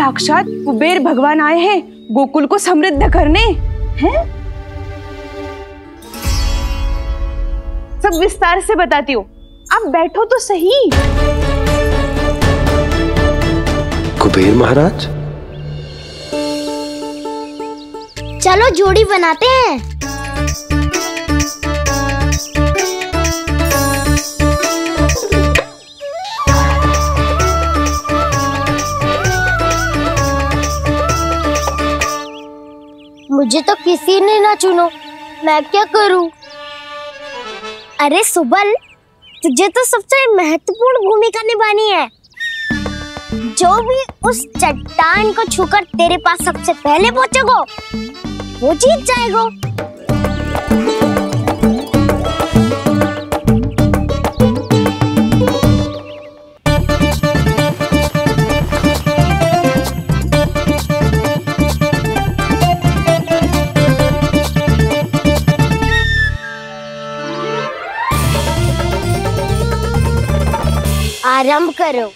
साक्षात कुबेर भगवान आए हैं गोकुल को समृद्ध करने हैं। सब विस्तार से बताती हूँ, आप बैठो तो सही। कुबेर महाराज, चलो जोड़ी बनाते हैं। मुझे तो किसी ने ना चुनो, मैं क्या करूं? अरे सुबल, तुझे तो सबसे महत्वपूर्ण भूमिका निभानी है। जो भी उस चट्टान को छूकर तेरे पास सबसे पहले पहुंचेगा वो जीत जाएगा। आरंभ करो।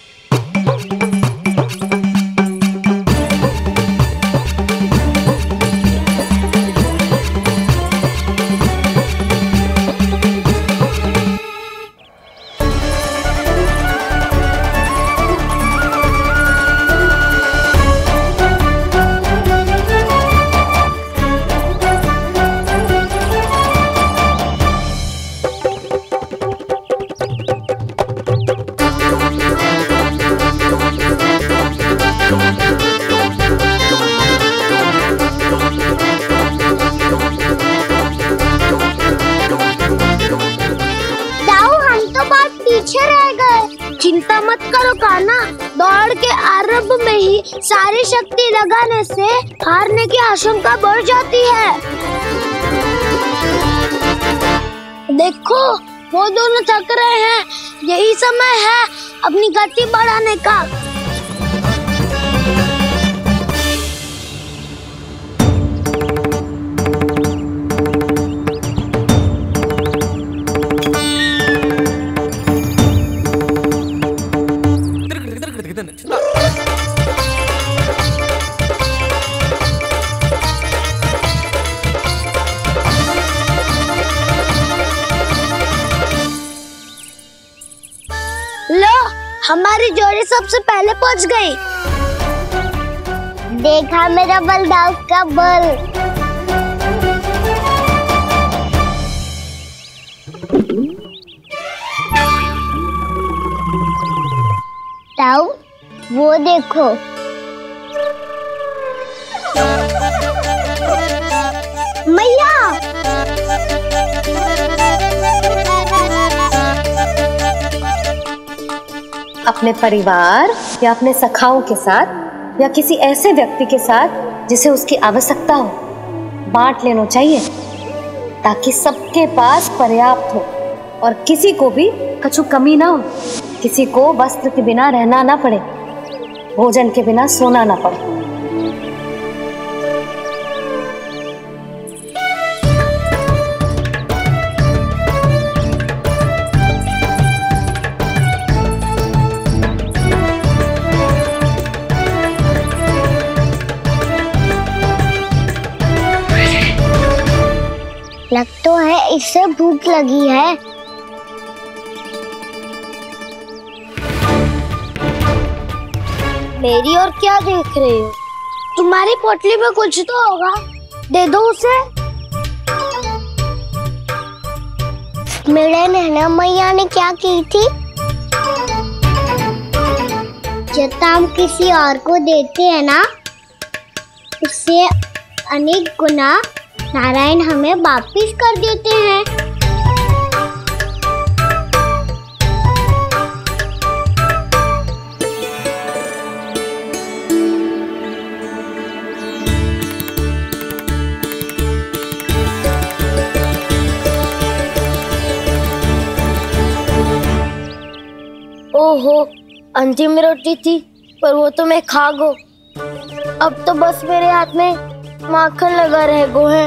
चिंता मत करो कान्हा, दौड़ के आरंभ में ही सारी शक्ति लगाने से हारने की आशंका बढ़ जाती है। देखो वो दोनों थक रहे हैं, यही समय है अपनी गति बढ़ाने का। हमारी जोड़ी सबसे पहले पहुंच गई। देखा मेरा बलदाव का बल। ताऊ, वो देखो। मैया, अपने परिवार या अपने सखाओं के साथ या किसी ऐसे व्यक्ति के साथ जिसे उसकी आवश्यकता हो बांट लेना चाहिए, ताकि सबके पास पर्याप्त हो और किसी को भी कुछ कमी ना हो, किसी को वस्त्र के बिना रहना ना पड़े, भोजन के बिना सोना ना पड़े। लग तो है इससे भूख लगी है। मेरी और क्या देख रहे हो? तुम्हारी पोटली में कुछ तो होगा, दे दो उसे। मेरे नैना मैया ने क्या की थी? जब हम किसी और को देते हैं ना, उससे अनेक गुना नारायण हमें वापिस कर देते हैं। ओहो, अंतिम रोटी थी पर वो तो मैं खा गो। अब तो बस मेरे हाथ में माखन लगा रह गो है।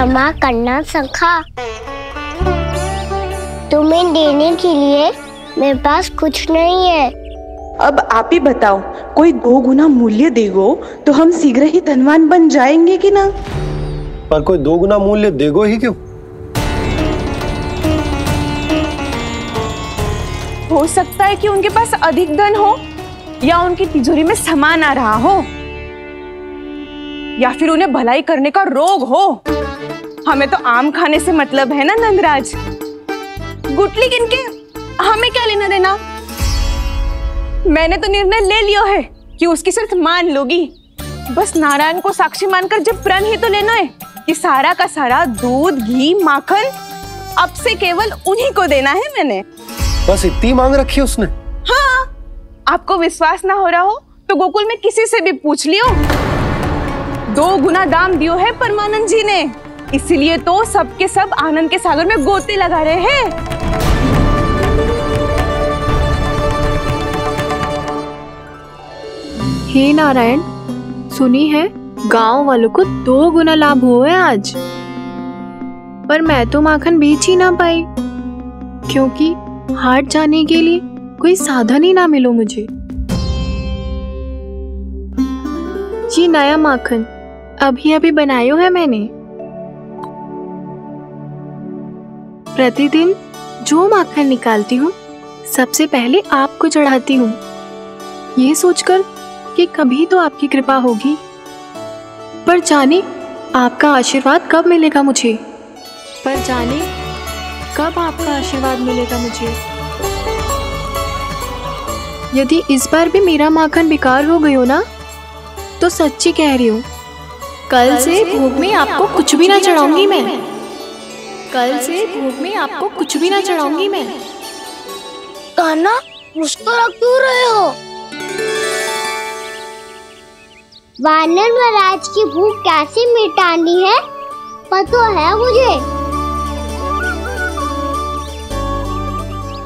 क्षमा करना सखा। तुम्हें देने के लिए मेरे पास कुछ नहीं है। अब आप ही बताओ, कोई 2 गुना मूल्य देगो तो हम शीघ्र ही धनवान बन जाएंगे कि ना? पर कोई 2 गुना मूल्य देगो ही क्यों? हो सकता है कि उनके पास अधिक धन हो, या उनकी तिजोरी में सामान आ रहा हो, या फिर उन्हें भलाई करने का रोग हो। हमें तो आम खाने से मतलब है ना नंदराज। गुटली किनके, हमें क्या लेना देना। मैंने तो निर्णय ले लिया है कि उसकी शर्त मान लोगी। बस नारायण को साक्षी मानकर जब प्रण ही तो लेना है कि सारा का सारा दूध, घी, माखन अब से केवल उन्हीं को देना है मैंने। बस इतनी मांग रखी है उसने? हाँ, आपको विश्वास ना हो रहा हो तो गोकुल में किसी से भी पूछ लियो। 2 गुना दाम दियो है परमानंद जी ने, इसलिए तो सबके सब आनंद के सागर में गोते लगा रहे हैं। हे नारायण, सुनी है गांव वालों को 2 गुना लाभ हुआ है आज, पर मैं तो माखन बेच ही ना पाई क्योंकि हाट जाने के लिए कोई साधन ही ना मिलो मुझे। ये नया माखन अभी अभी बनायो है मैंने। प्रतिदिन जो माखन निकालती हूँ सबसे पहले आपको चढ़ाती हूँ, ये सोचकर कि कभी तो आपकी कृपा होगी। पर जाने आपका आशीर्वाद कब मिलेगा मुझे, पर जाने कब आपका आशीर्वाद मिलेगा मुझे। यदि इस बार भी मेरा माखन बेकार हो गयो ना, तो सच्ची कह रही हूँ, कल से भोग में आपको कुछ भी ना चढ़ाऊंगी मैं। कल से भोग में आपको कुछ भी ना चढ़ाऊंगी मैं। कान्हा, मुस्कुरा क्यों रहे हो? वानर महाराज की भूख कैसे मिटानी है पता है मुझे।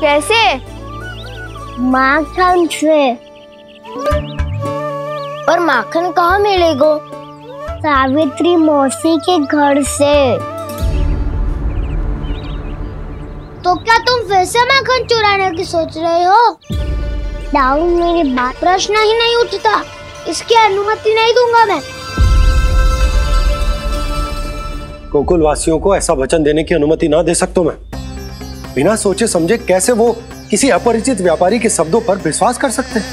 कैसे? माखन से। और माखन कहाँ मिलेगा? सावित्री मौसी के घर से। तो क्या तुम फिर से माखन चुराने की सोच रहे हो? दाऊ, मेरी बात प्रश्न ही नहीं उठता, इसकी अनुमति नहीं दूंगा मैं। गोकुल वासियों को ऐसा वचन देने की अनुमति ना दे सकता मैं। बिना सोचे समझे कैसे वो किसी अपरिचित व्यापारी के शब्दों पर विश्वास कर सकते हैं?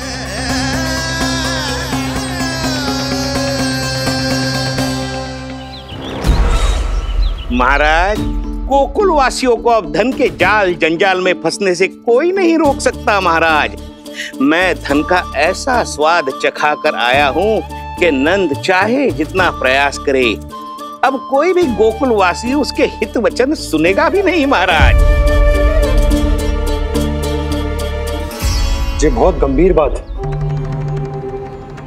महाराज, गोकुल वासियों को अब धन के जाल जंजाल में फंसने से कोई नहीं रोक सकता। महाराज, मैं धन का ऐसा स्वाद चखा कर आया हूँ कि नंद चाहे जितना प्रयास करे, अब कोई भी गोकुल वासी उसके हित वचन सुनेगा भी नहीं। महाराज, ये बहुत गंभीर बात है,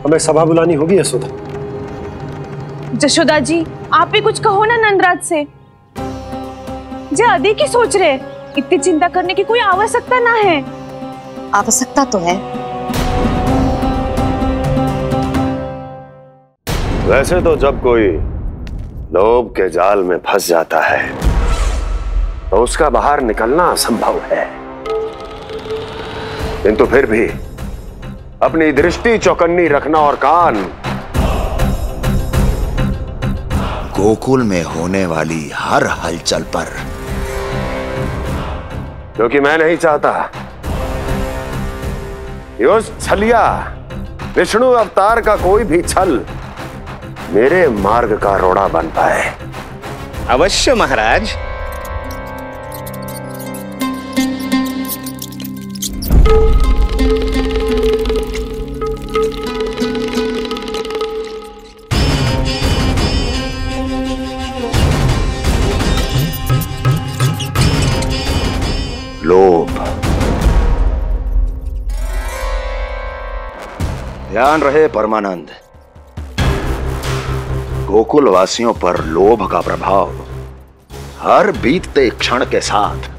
हमें सभा बुलानी होगी यशोदा। जशोदा जी, आप भी कुछ कहो ना नंदराज से। जे अधिक ही सोच रहे, इतनी चिंता करने की कोई आवश्यकता ना है। आवश्यकता तो है। वैसे तो जब कोई लोभ के जाल में फंस जाता है तो उसका बाहर निकलना असंभव है, किंतु फिर भी अपनी दृष्टि चौकन्नी रखना और कान गोकुल में होने वाली हर हलचल पर, क्योंकि मैं नहीं चाहता कि उस छलिया विष्णु अवतार का कोई भी छल मेरे मार्ग का रोड़ा बन पाए। अवश्य महाराज। लोभ। ध्यान रहे परमानंद, गोकुल वासियों पर लोभ का प्रभाव हर बीतते क्षण के साथ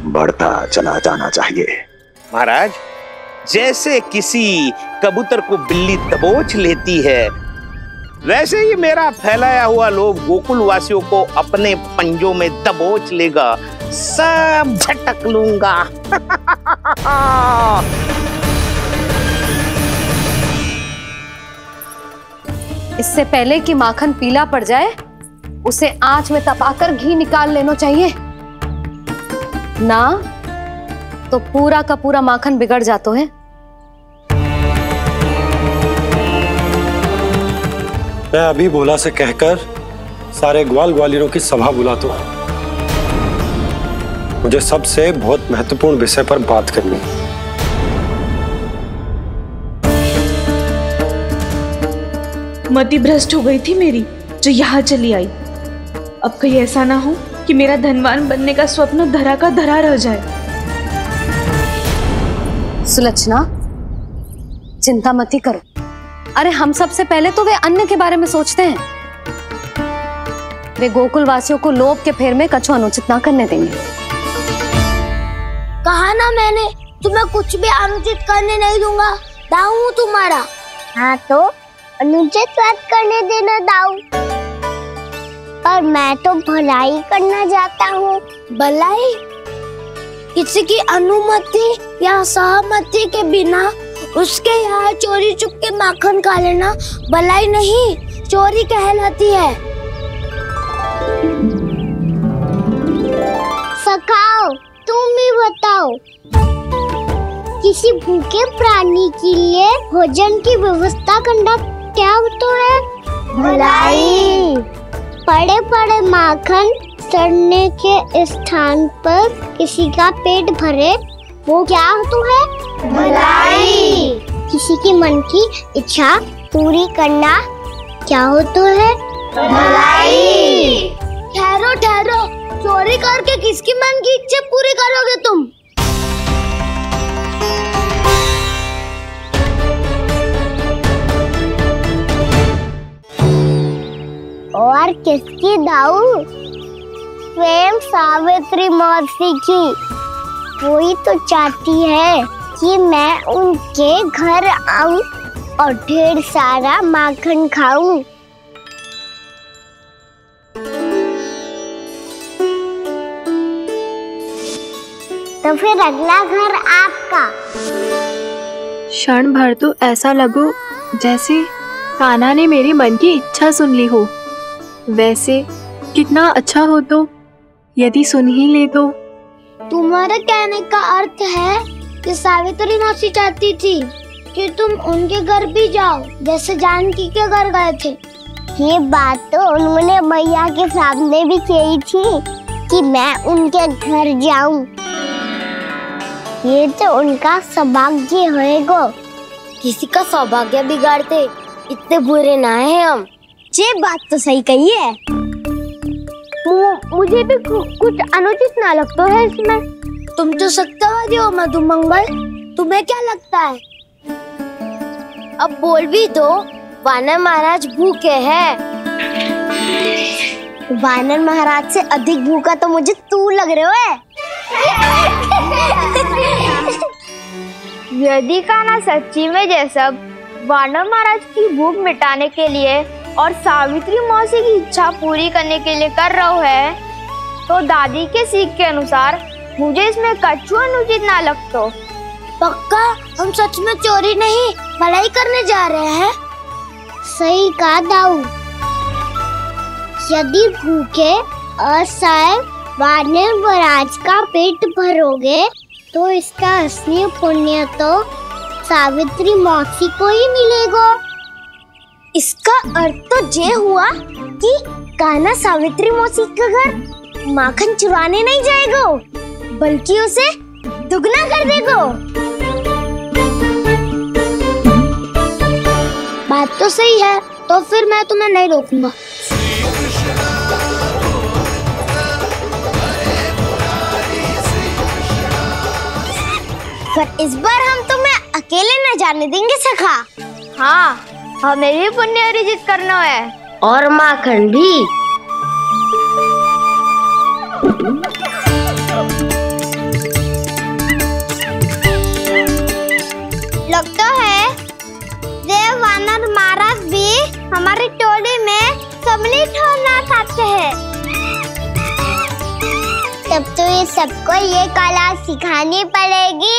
बढ़ता चला जाना चाहिए। महाराज, जैसे किसी कबूतर को बिल्ली दबोच लेती है, वैसे ही मेरा फैलाया हुआ लोभ गोकुल वासियों को अपने पंजों में दबोच लेगा, सब झटक लूंगा। इससे पहले कि माखन पीला पड़ जाए, उसे आंच में तपाकर घी निकाल लेना चाहिए ना, तो पूरा का पूरा माखन बिगड़ जाता है। मैं अभी भोला से कहकर सारे ग्वाल ग्वालियरों की सभा बुलाता हूं। मुझे सबसे बहुत महत्वपूर्ण विषय पर बात करनी है। मति भ्रष्ट हो गई थी मेरी, जो यहाँ चली आई। अब कहीं ऐसा ना हो कि मेरा धनवान बनने का स्वप्न धरा का धरा रह जाए। सुलक्षणा, चिंता मत ही करो। अरे हम सबसे पहले तो वे अन्य के बारे में सोचते हैं। वे गोकुल वासियों को लोभ के फेर में कछु अनुचित ना करने देंगे। कहा ना मैंने, तुम्हें कुछ भी अनुचित करने नहीं दूंगा। दाऊ हूँ तुम्हारा। हाँ तो अनुचित बात करने देना दाऊ, पर मैं तो भलाई करना चाहता हूँ। भलाई? किसी की अनुमति या सहमति के बिना उसके यहाँ चोरी चुप के माखन खा लेना भलाई नहीं, चोरी कहलाती है। सखाओ, तुम ही बताओ, किसी भूखे प्राणी के लिए भोजन की व्यवस्था करना क्या होता है? भलाई। पड़े पड़े माखन सड़ने के स्थान पर किसी का पेट भरे, वो क्या होता है? भलाई। किसी की मन की इच्छा पूरी करना क्या होता है? भलाई। ठहरो ठहरो, चोरी करके किसकी मन की इच्छा पूरी करोगे तुम? और किसकी दाऊ? स्वयं सावित्री मौसी की। वही तो चाहती है कि मैं उनके घर आऊं और ढेर सारा माखन खाऊं। तो फिर अगला घर आपका। क्षण भर तो ऐसा लगो जैसे कान्हा ने मेरे मन की इच्छा सुन ली हो। वैसे कितना अच्छा हो तो यदि सुन ही ले तो। तुम्हारे कहने का अर्थ है कि सावित्री मौसी चाहती थी कि तुम उनके घर भी जाओ, जैसे जानकी के घर गए थे। ये बात तो उन्होंने मैया के सामने भी कही थी कि मैं उनके घर जाऊं। ये तो उनका सौभाग्य होएगा। किसी का सौभाग्य बिगाड़ते इतने बुरे ना है हम। ये बात तो सही कही है। मुझे भी कुछ अनुचित ना लगता है इसमें। तुम तो सत्यवादी हो मधुमंगल, तुम्हें क्या लगता है? अब बोल भी दो, वानर महाराज भूखे हैं। वानर महाराज से अधिक भूखा तो मुझे तू लग रहे हो। यदि कान्हा सच्ची में जैसा वानर महाराज की भूख मिटाने के लिए और सावित्री मौसी की इच्छा पूरी करने के लिए कर रहा है, तो दादी के सीख के अनुसार मुझे इसमें कछु अनुचित ना लगता। पक्का हम सच में चोरी नहीं भलाई करने जा रहे हैं। सही कहा दाऊ। यदि भूखे असहाय वानर महाराज का पेट भरोगे तो इसका असली पुण्य तो सावित्री मौसी को ही मिलेगा। इसका अर्थ तो ये हुआ कि कान्हा सावित्री मौसी का घर माखन चुराने नहीं जाएगा, बल्कि उसे दुगना कर देगा। बात तो सही है, तो फिर मैं तुम्हें नहीं रोकूंगा। पर इस बार हम तुम्हें अकेले न जाने देंगे सखा। हाँ, हमें भी पुण्य अर्जित करना है और माखन भी। लगता है देव वानर महाराज भी हमारी टोली सबको ये कला सिखानी पड़ेगी।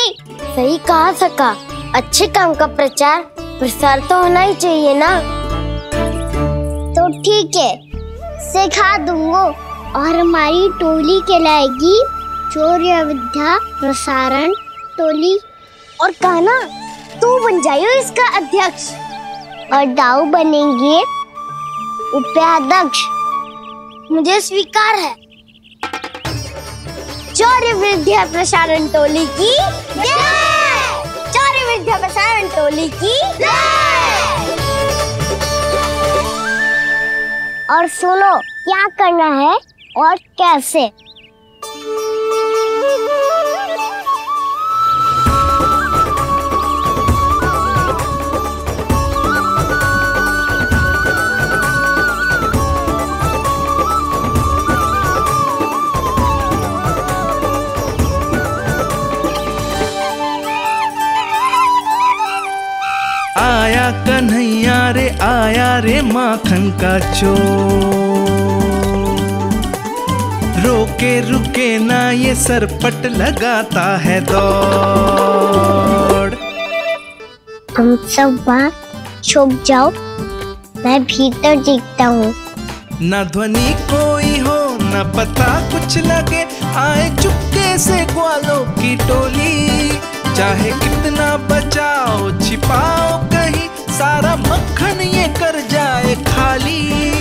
सही कहा सका, अच्छे काम का प्रचार प्रसार तो होना ही चाहिए ना। तो ठीक है, सिखा दूंगा और हमारी टोली कहलाएगी शौर्य विद्या प्रसारण टोली। और कान्हा तू बन जाइयो इसका अध्यक्ष और दाऊ बनेंगे उपाध्यक्ष। मुझे स्वीकार है। शौर्य विद्या प्रसारण टोली की जय! शौर्य विद्या प्रसारण टोली की जय! और सुनो क्या करना है और कैसे। आया कन्हैया रे आया रे माखन का चोर, रोके रुके ना ये सरपट लगाता है दौड़। तुम सब बाहर छुप जाओ, मैं भीतर देखता हूँ। ना ध्वनि कोई हो ना पता कुछ लगे, आए चुपके से ग्वालों की टोली। चाहे कितना बचाओ छिपाओ कहीं, सारा मक्खन ये कर जाए खाली।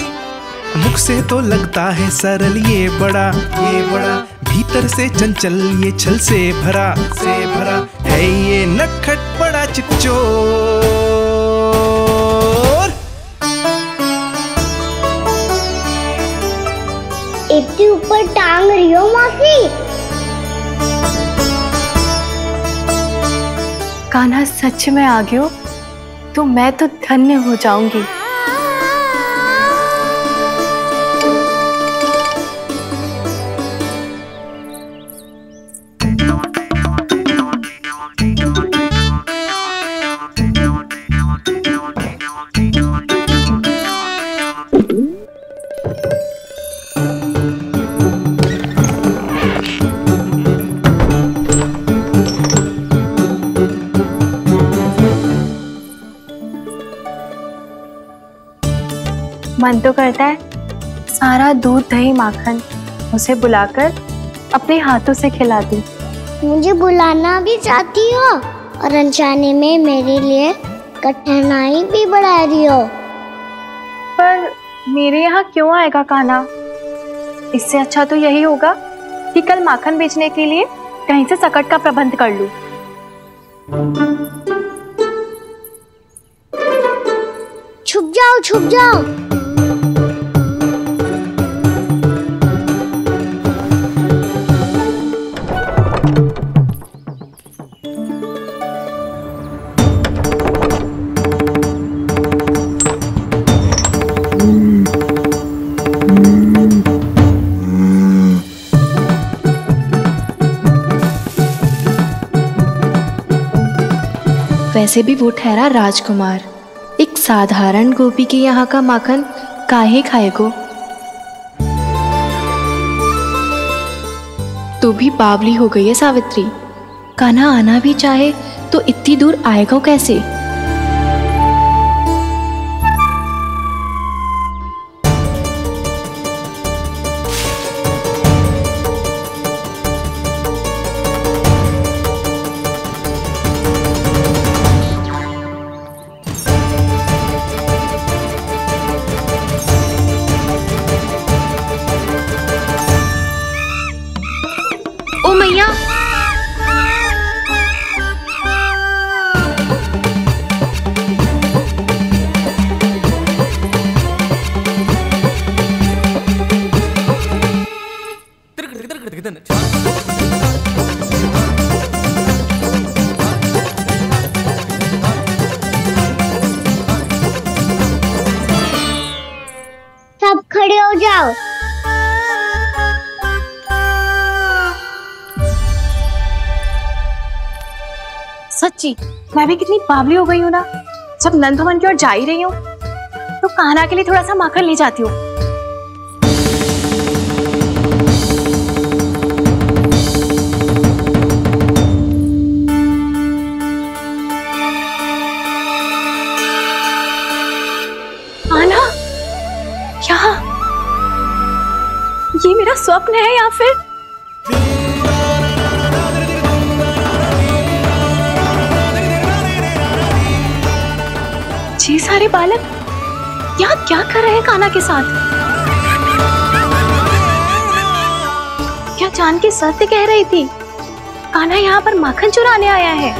मुख से तो लगता है सरल ये बड़ा भीतर से चंचल ये छल से भरा है ये नटखट बड़ा चिच्चोर। इतनी ऊपर टांग रही हो मासी। कान्हा सच में आ गयो तो मैं तो धन्य हो जाऊंगी। मन तो करता है सारा दूध दही माखन उसे बुलाकर अपने हाथों से खिला दूं। मुझे बुलाना भी चाहती हो और अनजाने में मेरे लिए कठिनाई भी बढ़ा रही हो। पर मेरे यहाँ क्यों आएगा कान्हा? इससे अच्छा तो यही होगा कि कल माखन बेचने के लिए कहीं से सकट का प्रबंध कर लूं। छुप जाओ छुप जाओ। वैसे भी वो ठहरा राजकुमार, एक साधारण गोपी के यहाँ का माखन काहे खाएगो? तो भी बावली हो गई है सावित्री। कान्हा आना भी चाहे तो इतनी दूर आएगा कैसे? ओ मैया, सब खड़े हो जाओ। सच्ची मैं भी कितनी बावली हो गई हूँ ना। जब नंद भवन की ओर जा ही रही हूँ तो कान्हा के लिए थोड़ा सा माखन ले जाती हूँ। स्वप्न है या फिर ये सारे बालक यहाँ क्या कर रहे हैं कान्हा के साथ? क्या जानकी सत्य कह रही थी? कान्हा यहाँ पर माखन चुराने आया है।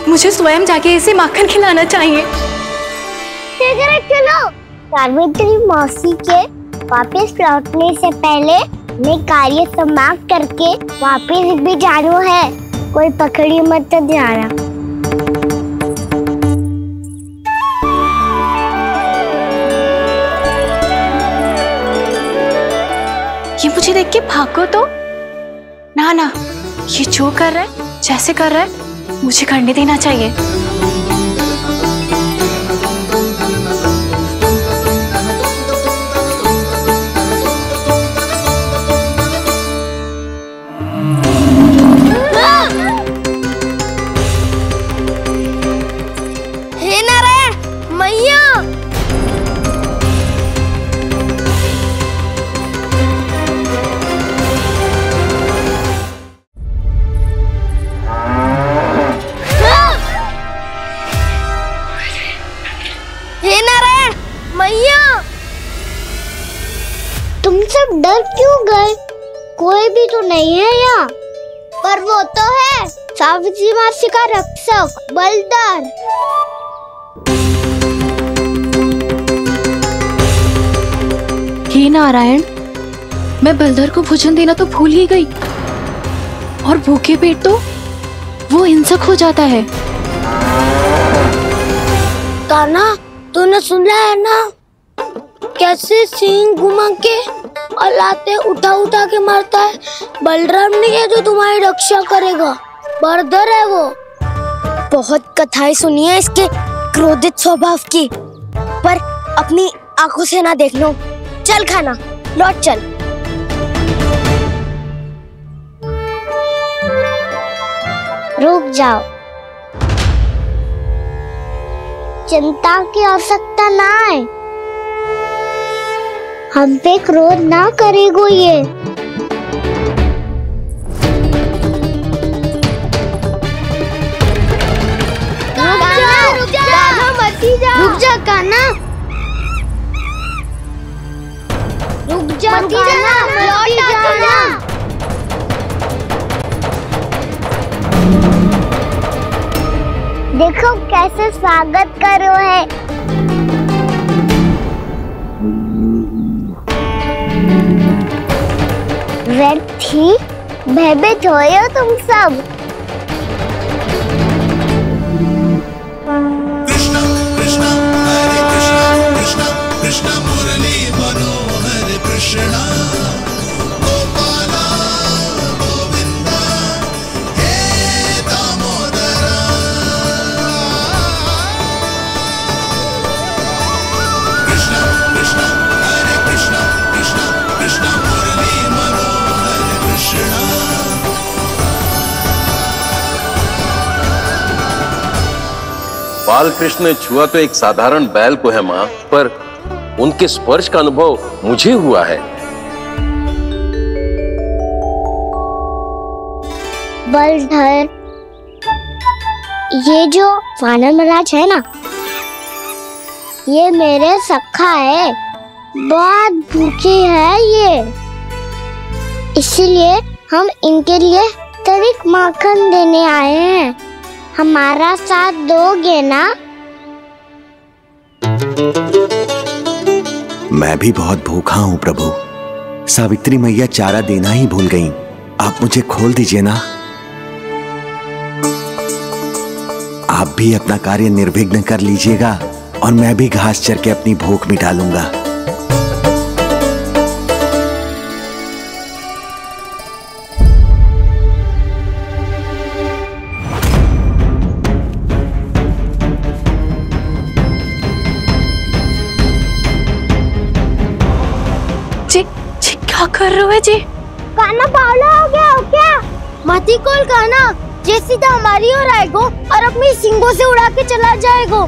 मुझे स्वयं जाके इसे माखन खिलाना चाहिए। चलो, सावित्री मौसी के वापस लौटने से पहले मैं कार्य समाप्त करके वापस भी जाना है। कोई पकड़ी मत जाना। ये मुझे देख के भागो तो ना ना, ये जो कर रहा है, जैसे कर रहा है, मुझे करने देना चाहिए। हे नारायण मैया, तुम सब डर क्यों गए? कोई भी तो नहीं है यहाँ। पर वो तो है, सावित्री मासी का रक्षक बलदार। हे नारायण, मैं बलधर को भोजन देना तो भूल ही गई, और भूखे पेट तो वो हिंसक हो जाता है। कान्हा, तूने सुना है ना कैसे सींग घुमा के और लाते उठा उठा के मारता है? बलराम नहीं है जो तुम्हारी रक्षा करेगा, बलधर है वो। बहुत कथाएं सुनी है इसके क्रोधित स्वभाव की, पर अपनी आंखों से ना देख लो। चल खाना, लौट चल। रुक जाओ, चिंता की आवश्यकता ना है। हम पे क्रोध ना करेगो ये। रुक जा कान्हा, रुक जा कान्हा, लौट जाना। देखो कैसे स्वागत करो है। व्यर्थी भयभीत हो तुम सब। कृष्णा कृष्णा हरे कृष्णा कृष्णा कृष्णा मुरली मनोहर कृष्णा गोपाला गोविंदा हे दामोदरा। कृष्णा कृष्णा हरे कृष्णा कृष्णा कृष्णा मुरली मनोहर कृष्णा। बालकृष्ण ने छुआ तो एक साधारण बैल को है मां, पर उनके स्पर्श का अनुभव मुझे हुआ है। बलधर, ये जो वानर महाराज है ना, ये मेरे सखा है, बहुत भूखे है ये, इसीलिए हम इनके लिए तनिक माखन देने आए हैं। हमारा साथ दोगे ना? मैं भी बहुत भूखा हूँ प्रभु। सावित्री मैया चारा देना ही भूल गईं। आप मुझे खोल दीजिए ना। आप भी अपना कार्य निर्विघ्न कर लीजिएगा और मैं भी घास चर के अपनी भूख मिटा लूंगा। क्या कर रहे हो जी? कान्हा पावला हो गया हो क्या? मती कोल कान्हा, जे सीधा हमारी ओर आएगो और अपनी सींगों से उड़ा के चला जाएगो।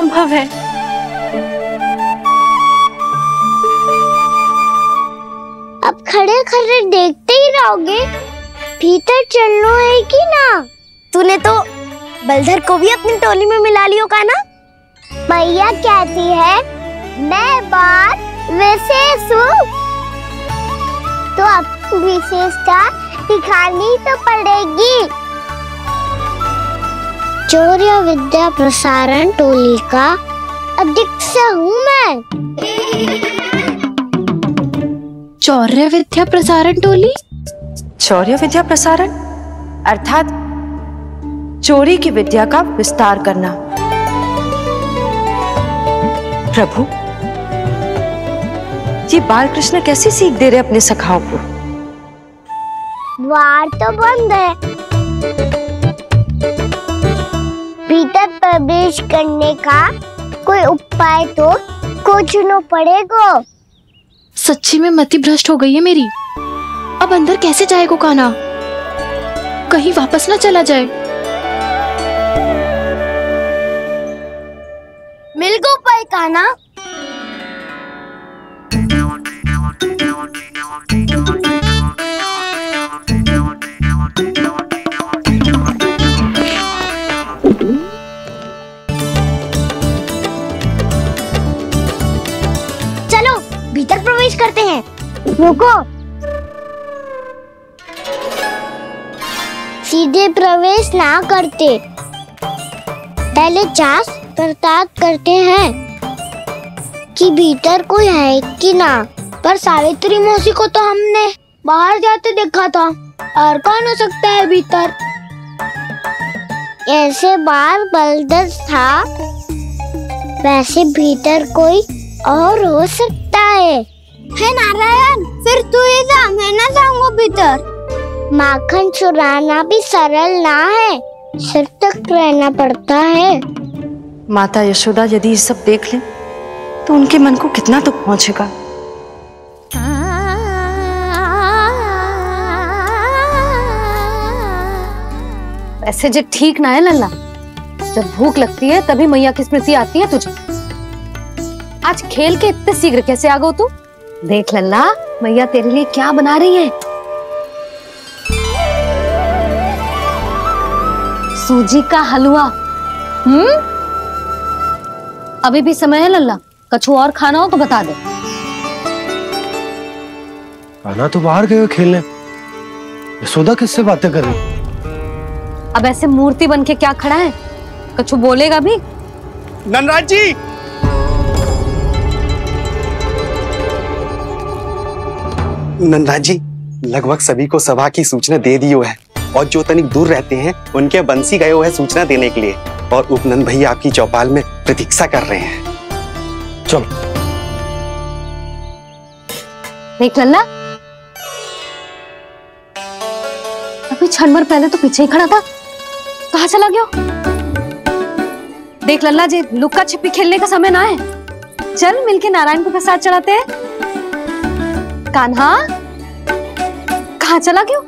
संभव है। अब खड़े खड़े देखते ही रहोगे? भीतर चलना है कि ना? तूने तो बलधर को भी अपनी टोली में मिला लियो का ना? मैया कहती है मैं बात विशेष हूँ, तो अब विशेषता दिखानी तो पड़ेगी। चौर्य विद्या प्रसारण टोली का अध्यक्ष हूँ मैं। चौर्य विद्या प्रसारण टोली? चौर्य विद्या प्रसारण अर्थात चोरी की विद्या का विस्तार करना। प्रभु, ये बाल कृष्ण कैसी सीख दे रहे अपने सखाओं को? द्वार तो बंद है, भीतर प्रवेश करने का कोई उपाय तो खोजना पड़ेगा। सच्ची में मति भ्रष्ट हो गई है मेरी। अब अंदर कैसे जाएगा कान्हा? कहीं वापस ना चला जाए। मिल गो उपाय कान्हा। चलो भीतर प्रवेश करते हैं। रुको, सीधे प्रवेश ना करते, पहले जांच पड़ताल करते हैं कि भीतर कोई है कि ना। पर सावित्री मौसी को तो हमने बाहर जाते देखा था, और कौन हो सकता है भीतर? ऐसे बार बलदर था, वैसे भीतर कोई और हो सकता है नारायण? फिर तू ही जा, मैं ना जाऊंगा भीतर। माखन चुराना भी सरल ना है, सिर तक रहना पड़ता है। माता यशोदा यदि ये सब देख ले तो उनके मन को कितना दुख पहुंचेगा। ऐसे जो ठीक ना है लल्ला, जब भूख लगती है तभी मैया की स्मृति आती है तुझे। आज खेल के इतने शीघ्र कैसे आ गो तू? देख लल्ला, मैया तेरे लिए क्या बना रही है। सूजी का हलवा। अभी भी समय है लल्ला, कछु और खाना हो तो बता दे। कान्हा तो बाहर गए खेलने, यशोदा किससे बातें कर रही? अब ऐसे मूर्ति बन के क्या खड़ा है? कछु बोलेगा भी? नंदराज जी, नंदराज जी, लगभग सभी को सभा की सूचना दे दी है, और जो तनिक दूर रहते हैं उनके बंसी गए हुए हैं सूचना देने के लिए, और उपनंद भैया आपकी चौपाल में प्रतीक्षा कर रहे हैं। चलो। देख लल्ला, अभी क्षण भर पहले तो पीछे ही खड़ा था, कहाँ चला गया? देख लल्ला जी, लुक्का छिपी खेलने का समय ना है। चल मिलके नारायण को प्रसाद चढ़ाते हैं। कान्हा, कहाँ चला गया?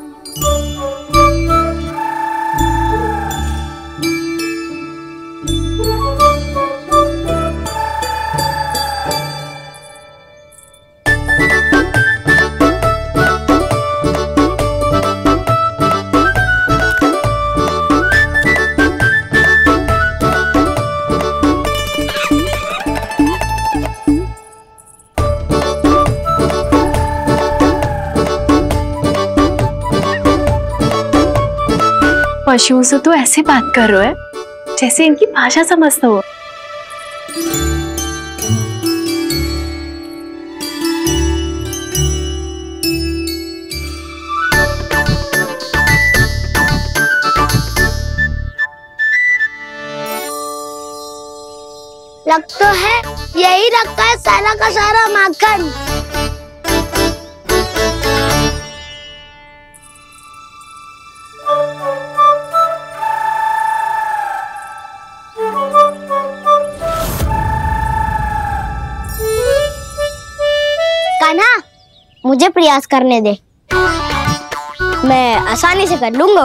पशुओं से तो ऐसे बात कर रहे हो जैसे इनकी भाषा समझते हो। लग तो है यही रखा है सारा का सारा माखन। कान्हा, मुझे प्रयास करने दे, मैं आसानी से कर लूंगा।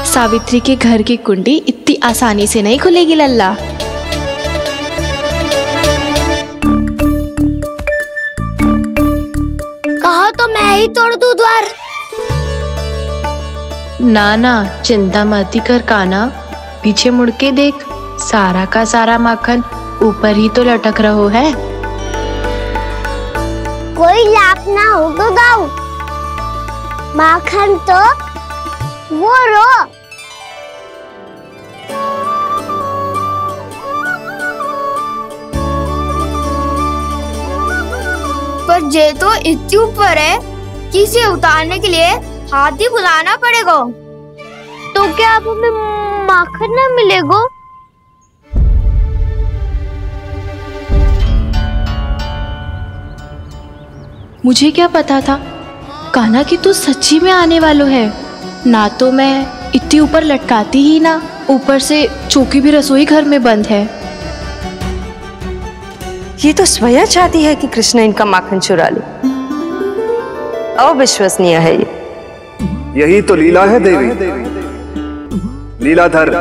सावित्री के घर की कुंडी इतनी आसानी से नहीं खुलेगी लल्ला। कहो तो मैं ही तोड़ दूं द्वार। ना ना, चिंता मत कर काना, पीछे मुड़ के देख, सारा का सारा माखन ऊपर ही तो लटक रहो है। कोई लाभ ना हो तो दाऊ, माखन तो वो रो। पर जे तो इतनी ऊपर है कि इसे उतारने के लिए हाथी बुलाना पड़ेगा। तो क्या अब हमें माखन ना मिलेगा? मुझे क्या पता था कान्हा कि तू सच्ची में आने वालो है। ना तो मैं इतनी ऊपर लटकाती ही ना, ऊपर से चौकी भी रसोई घर में बंद है। ये तो स्वयं चाहती है कि कृष्ण इनका माखन चुरा ले। अविश्वसनीय है ये। यही तो लीला है देवी, लीलाधर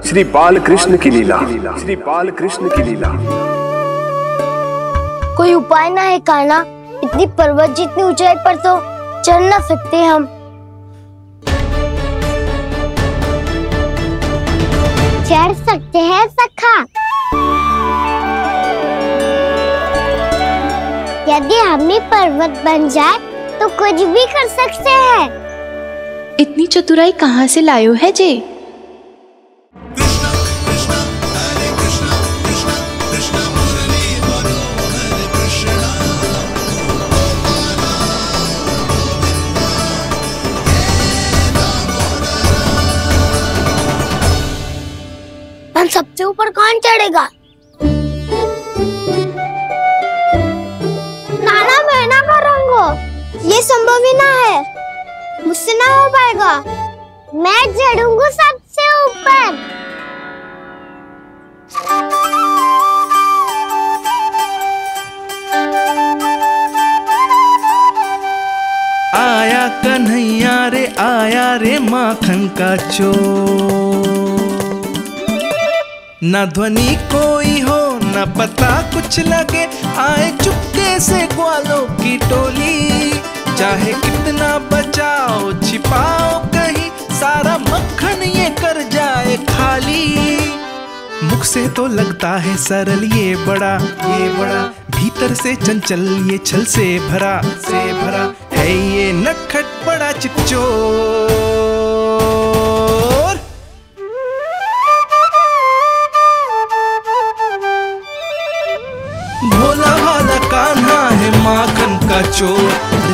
श्री बाल कृष्ण की लीला, श्री बाल कृष्ण की लीला। कोई उपाय ना है कान्हा? इतनी पर्वत जितनी ऊंचाई पर तो चढ़ ना सकते हम। चढ़ सकते हैं सखा, यदि हम ही पर्वत बन जाए तो कुछ भी कर सकते हैं। इतनी चतुराई कहाँ से लायो है जे? हम सबसे ऊपर कौन चढ़ेगा? नाना मैं ना करूँगा, ये संभव ही ना है, मुझसे ना हो पाएगा। मैं चढ़ूंगा सबसे ऊपर। आया कन्हैया रे माखन का चोर। न ध्वनि कोई हो न पता कुछ लगे, आए चुपके से ग्वालों की टोली। चाहे कितना बचाओ छिपाओ कहीं, सारा मक्खन ये कर जाए खाली। मुख से तो लगता है सरल ये बड़ा, भीतर से चंचल ये छल से भरा है ये नटखट बड़ा चिच्चोर। भोला भाला कान्हा है माखन का चोर,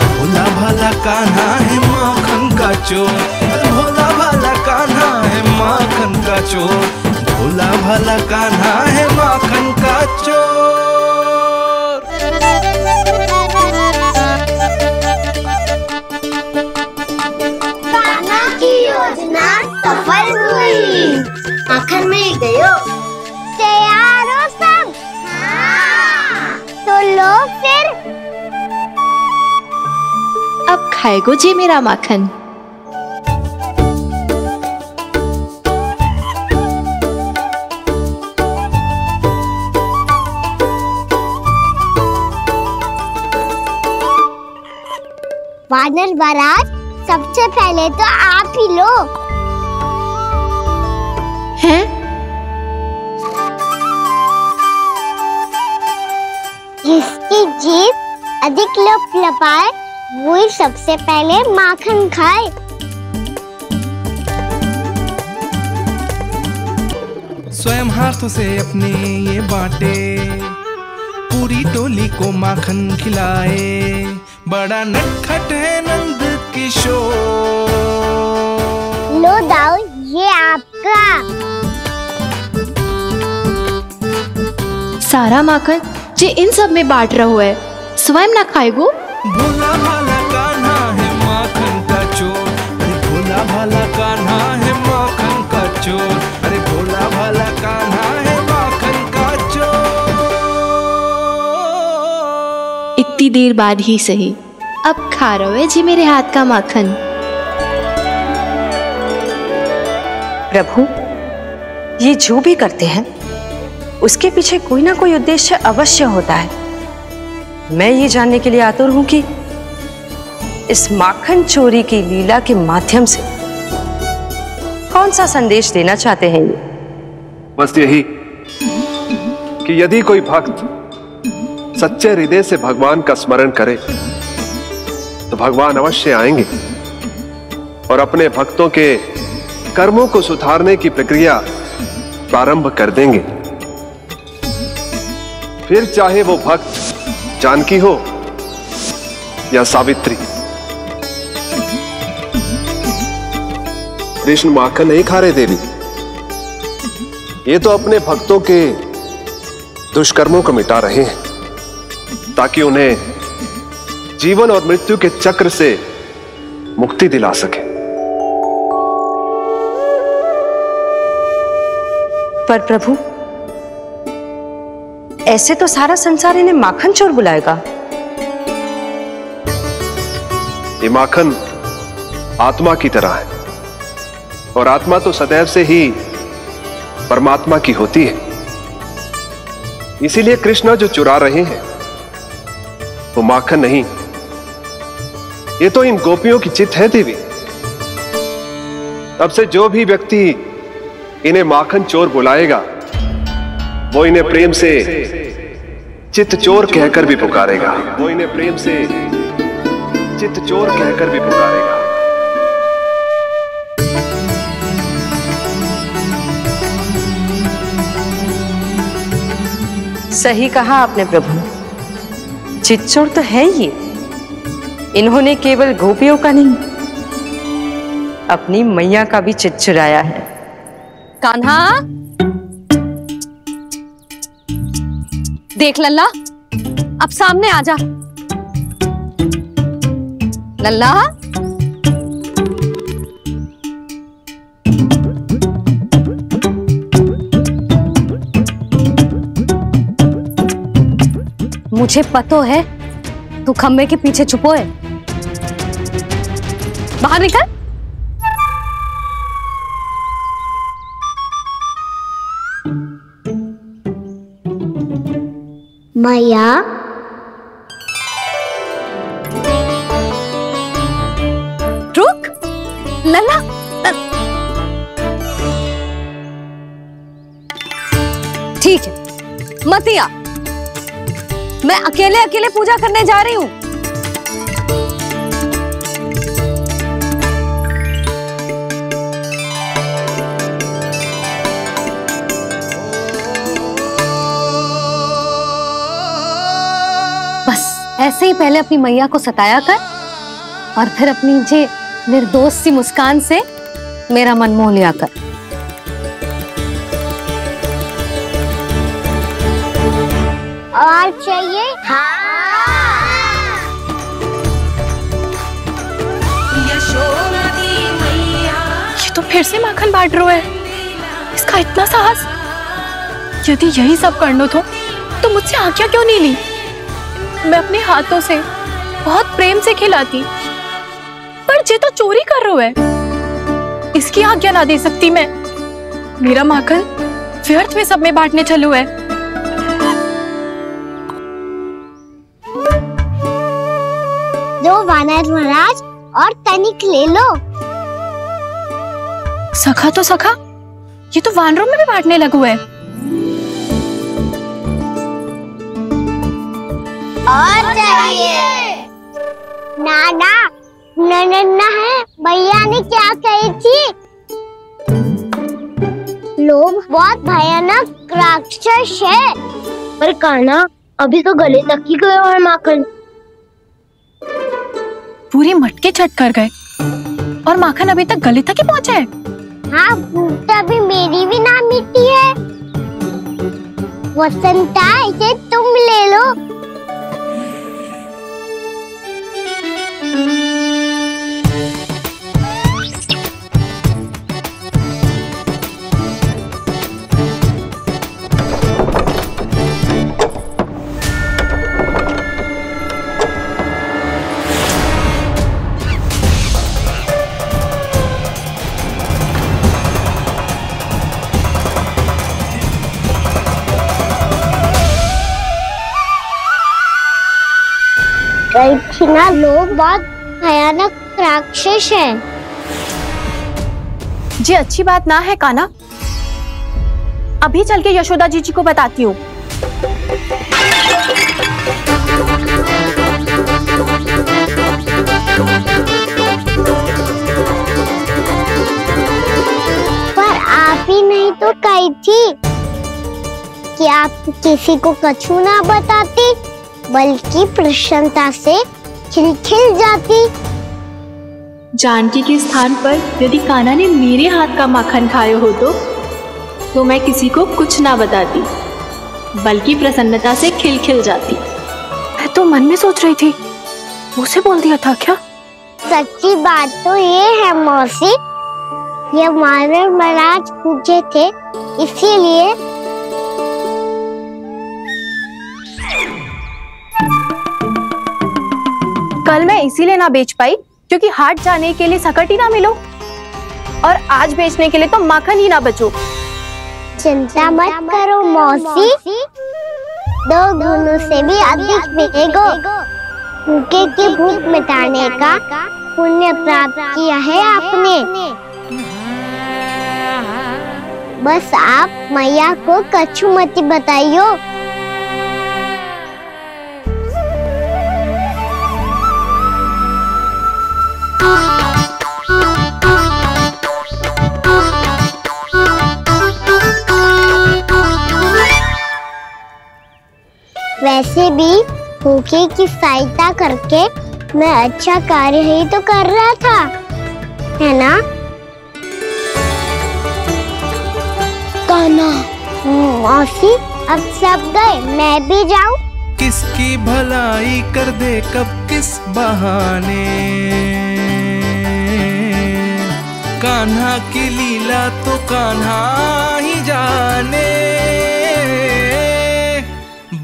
भोला भाला कान्हा है माखन का चोर, भोला भाला कान्हा है माखन का चोर, भोला भाला कान्हा है माखन का चोर। कान्हा की योजना सफल हुई, माखन मिल गयो। तैयार हो सब? तो लो फिर। अब खाएगो जे मेरा माखन। वानर महाराज, सबसे पहले तो आप ही लो। हैं? जिसकी जीभ अधिक लपलपाए वही सबसे पहले माखन खाए। स्वयं हाथों से अपने ये बांटे, पूरी टोली को माखन खिलाए। बड़ा नटखट है नंद किशोर। लो दाऊ, ये आपका। सारा माखन जे इन सब में बांट रहो है, स्वयं ना खाएगो। भोला भाला कान्हा है माखन का चोर, अरे भोला भाला कान्हा है माखन का चोर, अरे भोला भाला कान्हा है माखन का चोर। इतनी थोड़ी देर बाद ही सही, अब खा रहे जी मेरे हाथ का माखन। प्रभु, ये जो भी करते हैं उसके पीछे कोई ना कोई उद्देश्य अवश्य होता है। मैं ये जानने के लिए आतुर हूं कि इस माखन चोरी की लीला के माध्यम से कौन सा संदेश देना चाहते हैं ये? बस यही कि यदि कोई भक्त सच्चे हृदय से भगवान का स्मरण करे तो भगवान अवश्य आएंगे और अपने भक्तों के कर्मों को सुधारने की प्रक्रिया प्रारंभ कर देंगे। फिर चाहे वो भक्त जानकी हो या सावित्री। कृष्ण माखन नहीं खा रहे देवी, ये तो अपने भक्तों के दुष्कर्मों को मिटा रहे हैं ताकि उन्हें जीवन और मृत्यु के चक्र से मुक्ति दिला सके। पर प्रभु, ऐसे तो सारा संसार इन्हें माखन चोर बुलाएगा। ये माखन आत्मा की तरह है और आत्मा तो सदैव से ही परमात्मा की होती है। इसीलिए कृष्ण जो चुरा रहे हैं वो माखन नहीं, ये तो इन गोपियों की चित है देवी। अब से जो भी व्यक्ति इन्हें माखन चोर बुलाएगा वो इन्हें प्रेम से चित्त चोर कहकर भी पुकारेगा। वो इन्हें प्रेम से चित्त चोर कहकर भी पुकारेगा। सही कहा आपने प्रभु, चित्त चोर तो है ये। इन्होंने केवल गोपियों का नहीं, अपनी मैया का भी चित्त चुराया है। कान्हा, देख लल्ला, अब सामने आ जा। लल्ला, मुझे पतो है तू खम्बे के पीछे छुपो है। बाहर निकल। मैया, रुक। लल्ला, ठीक है, मत आ। मैं अकेले अकेले पूजा करने जा रही हूँ। ऐसे ही पहले अपनी मैया को सताया कर और फिर अपनी जे निर्दोष सी मुस्कान से मेरा मन मोह लिया कर। और चाहिए? ये तो फिर से माखन बांट रहा है। इसका इतना साहस। यदि यही सब करना तो मुझसे आज्ञा क्यों नहीं ली? मैं अपने हाथों से बहुत प्रेम से खिलाती, पर जे तो चोरी कर रहा है, इसकी आज्ञा ना दे सकती मैं। मेरा माखन व्यर्थ में सब में बांटने चलू है। दो वानर महाराज और तनिक ले लो। सखा तो सखा, ये तो वानरों में भी बांटने लगू है। और चाहिए? नाना, नन्ना है, भैया ने क्या कही थी? लोभ बहुत भयानक राक्षस है। पर कान्हा, अभी तो गले तक ही गया है माखन। पूरी मटके छट कर गए और माखन अभी तक गले तक ही पहुंचा है। हाँ, भूख तभी मेरी भी ना मिटी है। वसंता, इसे तुम ले लो। गई थी ना, लोग बहुत भयानक राक्षस हैं। जी अच्छी बात ना है कान्हा, अभी चल के यशोदा जी को बताती हूँ। पर आप ही नहीं तो कही थी कि आप किसी को कछु ना बताती, बल्कि प्रसन्नता से खिलखिल जाती। जानकी के स्थान पर यदि कान्हा ने मेरे हाथ का माखन खाए हो तो मैं किसी को कुछ ना बताती, बल्कि प्रसन्नता से खिलखिल जाती। मैं तो मन में सोच रही थी, मुझसे बोल दिया था क्या? सच्ची बात तो ये है मौसी, ये वानर महाराज पूछे थे, इसीलिए कल मैं इसीलिए ना बेच पाई क्योंकि हाट जाने के लिए सकट ही ना मिलो, और आज बेचने के लिए तो माखन ही ना बचो। चिंता मत करो मौसी, 2 गुणों से भी अधिक मिलेगा। भूखे की भूख मिटाने का पुण्य प्राप्त किया है आपने। बस आप मैया को कछु मत बताइयो। वैसे भी भूखे की सहायता करके मैं अच्छा कार्य ही तो कर रहा था, है ना? कान्हा, मौसी अब सब गए, मैं भी जाऊं? किसकी भलाई कर दे कब किस बहाने, कान्हा की लीला तो कान्हा ही जाने।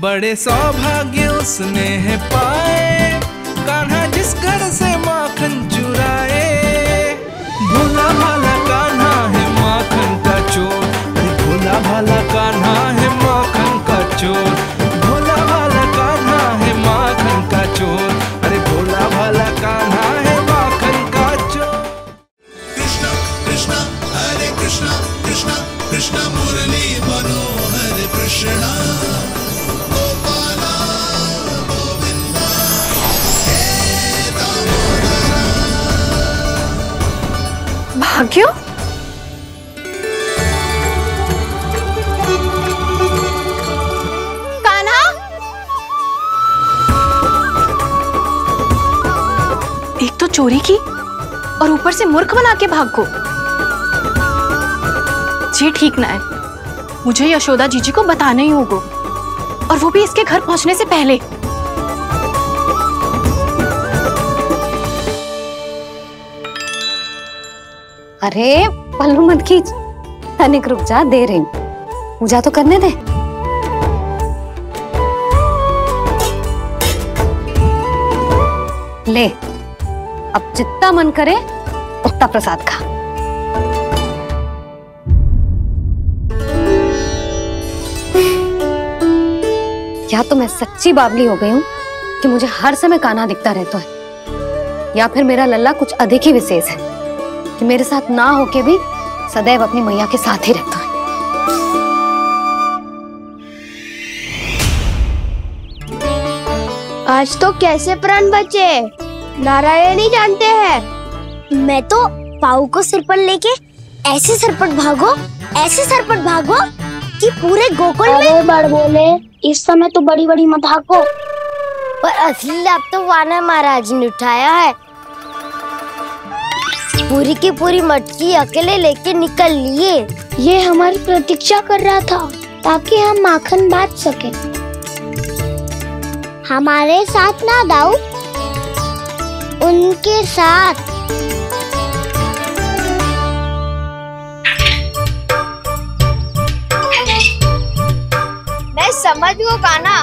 बड़े सौभाग्य उसने है पाए, कान्हा जिस घर से माखन चुराए। भोला भाला कान्हा है माखन का चोर, भोला भाला कान्हा है माखन का चोर, भोला भाला कान्हा है माखन का चोर, अरे भोला भाला कान्हा है माखन का चोर। कृष्णा कृष्णा हरे कृष्णा, कृष्णा कृष्णा मुरली मनोहर कृष्णा। भाग्य, कान्हा, एक तो चोरी की और ऊपर से मूर्ख बना के भागो। ये ठीक ना है, मुझे यशोदा जीजी को बताना ही होगा, और वो भी इसके घर पहुंचने से पहले। अरे पल्लू मत खींच, तनिक रुक जा, दे रही हूं, पूजा तो करने दे। ले, अब जितना मन करे उतना प्रसाद खा। या तो मैं सच्ची बावली हो गई हूँ कि मुझे हर समय कान्हा दिखता रहता है, या फिर मेरा लल्ला कुछ अधिक ही विशेष है कि मेरे साथ ना होके भी सदैव अपनी मैया के साथ ही रहता है। आज तो कैसे प्राण बचे नारायण ही जानते हैं। मैं तो पाऊ को सिर पर लेके ऐसे सरपट भागो, ऐसे सरपट भागो कि पूरे गोकुल में। बड़ बोले, इस समय तो बड़ी बड़ी मत हाको। पर असली लाभ तो वानर महाराज ने उठाया है। पूरी की पूरी मटकी अकेले लेके निकल लिए। ये हमारी प्रतीक्षा कर रहा था ताकि हम माखन बांट सके। हमारे साथ ना दाऊ, उनके साथ। मैं समझ गो कान्हा,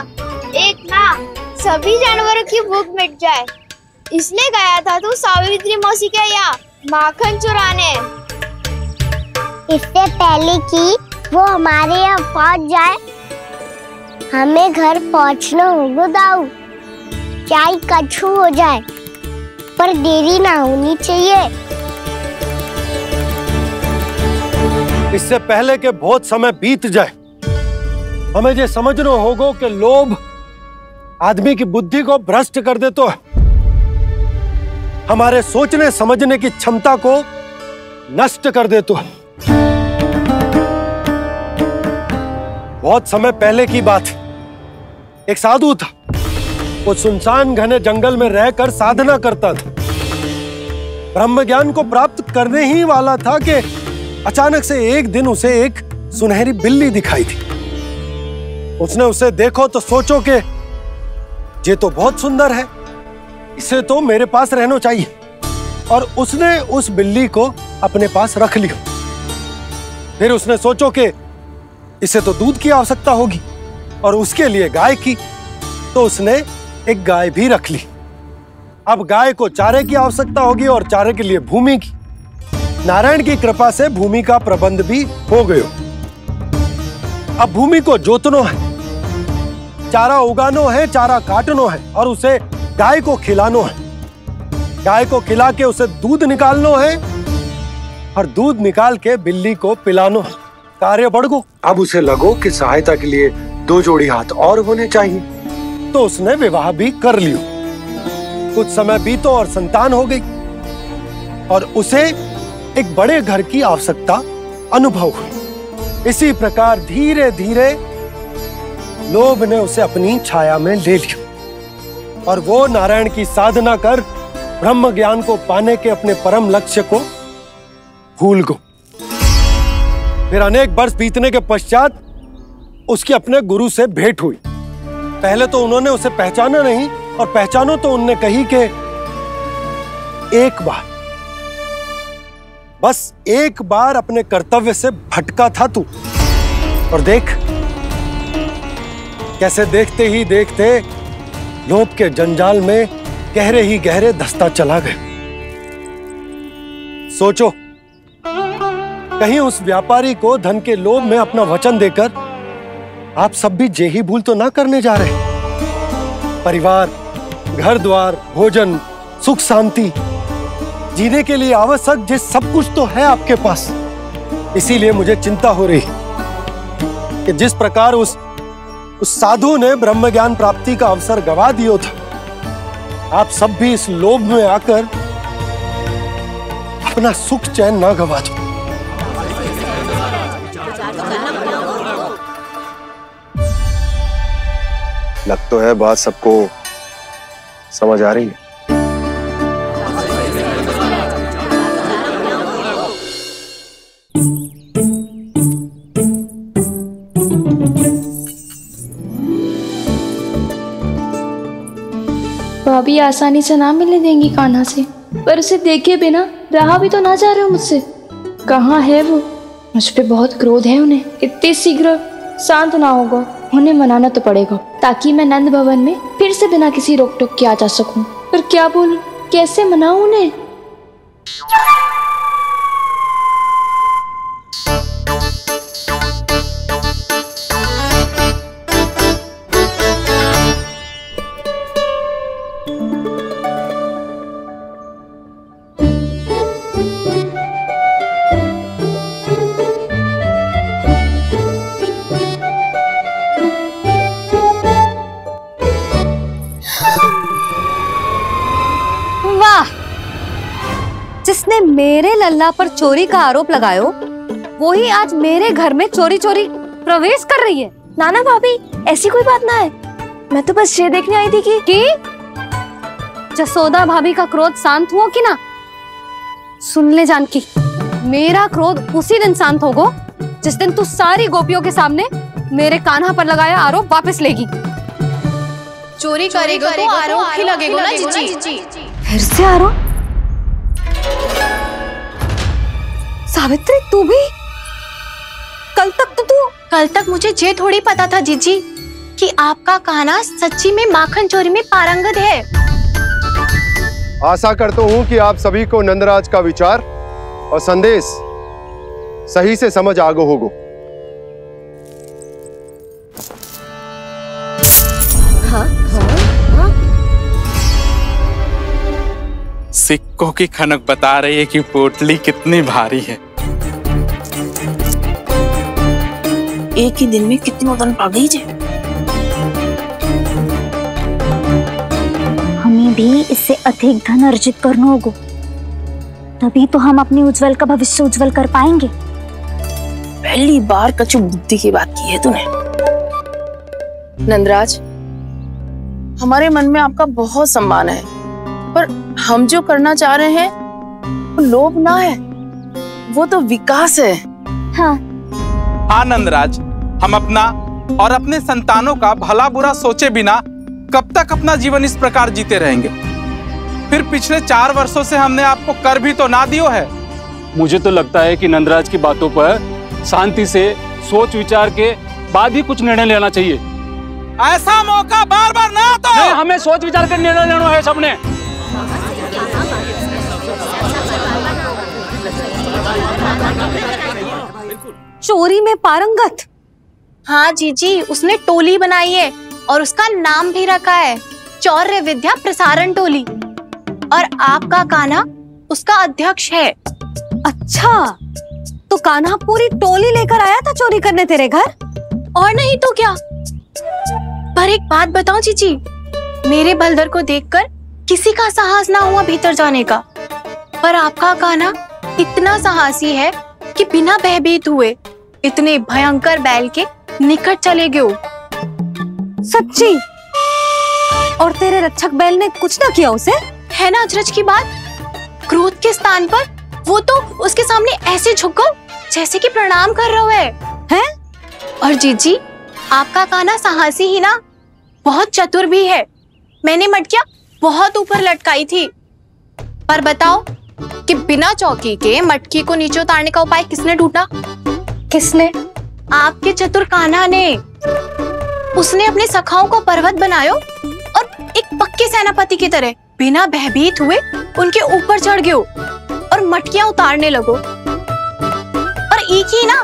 एक ना सभी जानवरों की भूख मिट जाए, इसलिए गया था तू सावित्री मौसी के यहाँ माखन चुराने। इससे पहले कि वो हमारे यहाँ पहुँच जाए, हमें घर पहुँचना होगा दाऊ। क्या ही कछु हो जाए, पर देरी ना होनी चाहिए। इससे पहले कि बहुत समय बीत जाए, हमें ये समझना होगा कि लोभ आदमी की बुद्धि को भ्रष्ट कर देता है, हमारे सोचने समझने की क्षमता को नष्ट कर देता है। बहुत समय पहले की बात, एक साधु था। वो सुनसान घने जंगल में रहकर साधना करता था। ब्रह्म ज्ञान को प्राप्त करने ही वाला था कि अचानक से एक दिन उसे एक सुनहरी बिल्ली दिखाई थी। उसने उसे देखो तो सोचो कि ये तो बहुत सुंदर है, इसे तो मेरे पास रहना चाहिए, और उसने उस बिल्ली को अपने पास रख लिया। फिर उसने सोचो कि इसे तो दूध की आवश्यकता होगी और उसके लिए गाय की, तो उसने एक गाय भी रख ली। अब गाय को चारे की आवश्यकता होगी और चारे के लिए भूमि की। नारायण की कृपा से भूमि का प्रबंध भी हो गयो। अब भूमि को जोतनो है, चारा उगानो है, चारा काटनो है और उसे गाय को खिलानो है। गाय को खिला के उसे दूध निकालनो है और दूध निकाल के बिल्ली को पिलानो है। कार्य बढ़ गो। अब उसे लगो कि सहायता के लिए 2 जोड़ी हाथ और होने चाहिए, तो उसने विवाह भी कर लियो। कुछ समय बीतो और संतान हो गई और उसे एक बड़े घर की आवश्यकता अनुभव हुई। इसी प्रकार धीरे धीरे लोभ ने उसे अपनी छाया में ले लिया और वो नारायण की साधना कर ब्रह्म ज्ञान को पाने के अपने परम लक्ष्य को भूल गो। फिर अनेक वर्ष बीतने के पश्चात उसकी अपने गुरु से भेंट हुई। पहले तो उन्होंने उसे पहचाना नहीं, और पहचानो तो उनने कही कि एक बार, बस एक बार अपने कर्तव्य से भटका था तू, और देख कैसे देखते ही देखते लोभ के जंजाल में गहरे ही गहरे धंसता चला गया। सोचो, कहीं उस व्यापारी को धन के लोभ में अपना वचन देकर आप सब भी जे ही भूल तो ना करने जा रहे। परिवार, घर द्वार, भोजन, सुख शांति, जीने के लिए आवश्यक जिस सब कुछ तो है आपके पास। इसीलिए मुझे चिंता हो रही कि जिस प्रकार उस साधु ने ब्रह्म ज्ञान प्राप्ति का अवसर गवा दिया था, आप सब भी इस लोभ में आकर अपना सुख चैन ना गवा दो। लग तो है बात सबको समझ आ रही है। भाभी आसानी से ना मिलने देंगी कान्हा से, पर उसे देखे बिना रहा भी तो ना जा रहे हो मुझसे। कहाँ है वो? मुझ पे बहुत क्रोध है उन्हें। इतने शीघ्र शांत ना होगा, उन्हें मनाना तो पड़ेगा, ताकि मैं नंद भवन में फिर से बिना किसी रोक टोक के आ जा सकूं। पर क्या बोलूं, कैसे मनाऊं उन्हें? जिसने मेरे लल्ला पर चोरी का आरोप लगायो, वो ही आज मेरे घर में चोरी चोरी प्रवेश कर रही है। नाना भाभी, ऐसी कोई बात ना है, मैं तो बस ये देखने आई थी कि जसोदा भाभी का क्रोध शांत हुआ कि ना? सुन ले जानकी, मेरा क्रोध उसी दिन शांत होगा जिस दिन तू सारी गोपियों के सामने मेरे कान्हा पर लगाया आरोप वापस लेगी। चोरी करेगा तो आरोप ही लगेगा ना जीजी। फिर से आरोप? सावित्री, तू भी? कल तक मुझे ये थोड़ी पता था जीजी कि आपका कान्हा सच्ची में माखन चोरी में पारंगत है। आशा करता हूं कि आप सभी को नंदराज का विचार और संदेश सही से समझ आगो होगो। हाँ, हाँ, हाँ। सिक्कों की खनक बता रही है कि पोटली कितनी भारी है। एक ही दिन में कितनों धन पा गई जे। हमें भी इससे अधिक धन अर्जित करना होगा, तभी तो हम अपने उज्जवल का भविष्य उज्जवल कर पाएंगे। पहली बार कछु बुद्धि की बात की है तूने। नंदराज, हमारे मन में आपका बहुत सम्मान है, पर हम जो करना चाह रहे हैं वो लोभ ना है, वो तो विकास है। हाँ नंदराज, हम अपना और अपने संतानों का भला बुरा सोचे बिना कब तक अपना जीवन इस प्रकार जीते रहेंगे? फिर पिछले 4 वर्षों से हमने आपको कर भी तो ना दियो है। मुझे तो लगता है कि नंदराज की बातों पर शांति से सोच विचार के बाद ही कुछ निर्णय लेना चाहिए। ऐसा मौका बार बार ना तो नहीं, हमें सोच विचार कर निर्णय लेना है सबने। चोरी में पारंगत? हाँ जीजी, उसने टोली बनाई है और उसका नाम भी रखा है चौर्य विद्या प्रसारण टोली, और आपका कान्हा उसका अध्यक्ष है। अच्छा, तो कान्हा पूरी टोली लेकर आया था चोरी करने तेरे घर? और नहीं तो क्या। पर एक बात बताऊं जीजी, मेरे बलदर को देखकर किसी का साहस ना हुआ भीतर जाने का, पर आपका कान्हा इतना साहसी है कि बिना भयभीत हुए इतने भयंकर बैल के निकट चले गए। सच्ची? और तेरे रक्षक बैल ने कुछ ना किया उसे? है ना अचरज की बात। क्रोध के स्थान पर वो तो उसके सामने ऐसे झुको जैसे कि प्रणाम कर रहा है? और जीजी, आपका कान्हा साहसी ही ना, बहुत चतुर भी है। मैंने मटकियां बहुत ऊपर लटकाई थी, पर बताओ कि बिना चौकी के मटकी को नीचे उतारने का उपाय किसने ढूंढा? किसने? आपके चतुर कान्हा ने। उसने अपने सखाओं को पर्वत बनायो और एक पक्के सेनापति की तरह बिना भयभीत हुए उनके ऊपर चढ़ गयो और मटकियां उतारने लगो, और एक ही ना,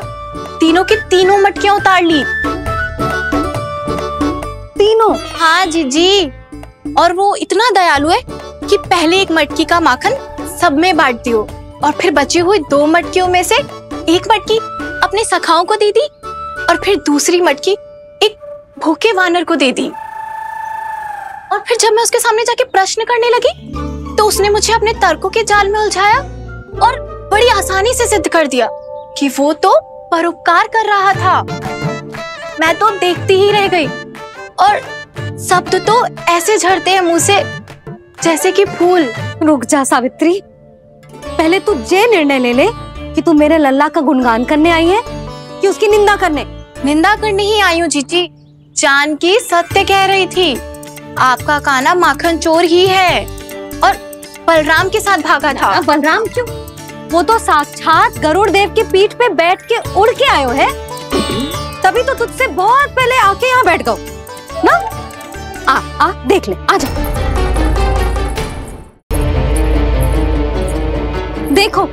तीनों की तीनों मटकियां उतार ली। तीनों? हाँ जीजी, और वो इतना दयालु है कि पहले एक मटकी का माखन सब में बांट दियो, और फिर बची हुई 2 मटकियों में से एक मटकी अपने सखाओं को दे दी, और फिर दूसरी मटकी एक भूखे वानर को दे दी। और फिर जब मैं उसके सामने जाके प्रश्न करने लगी तो उसने मुझे अपने तर्कों के जाल में उलझाया और बड़ी आसानी से सिद्ध कर दिया कि वो तो परोपकार कर रहा था। मैं तो देखती ही रह गई, और शब्द तो ऐसे झड़ते हैं मुंह से जैसे कि फूल। रुक जा सावित्री, पहले तू ये निर्णय ले ले कि तू मेरे लल्ला का गुणगान करने आई है कि उसकी निंदा करने? निंदा करने ही आई हूँ जीजी। जानकी सत्य कह रही थी, आपका कान्हा माखन चोर ही है और बलराम के साथ भागा था। बलराम क्यों? वो तो साक्षात गरुड़ देव की पीठ पे बैठ के उड़ के आयो है, तभी तो तुझसे बहुत पहले आके यहाँ बैठ गओ ना। आ देख ले, आजा। देखो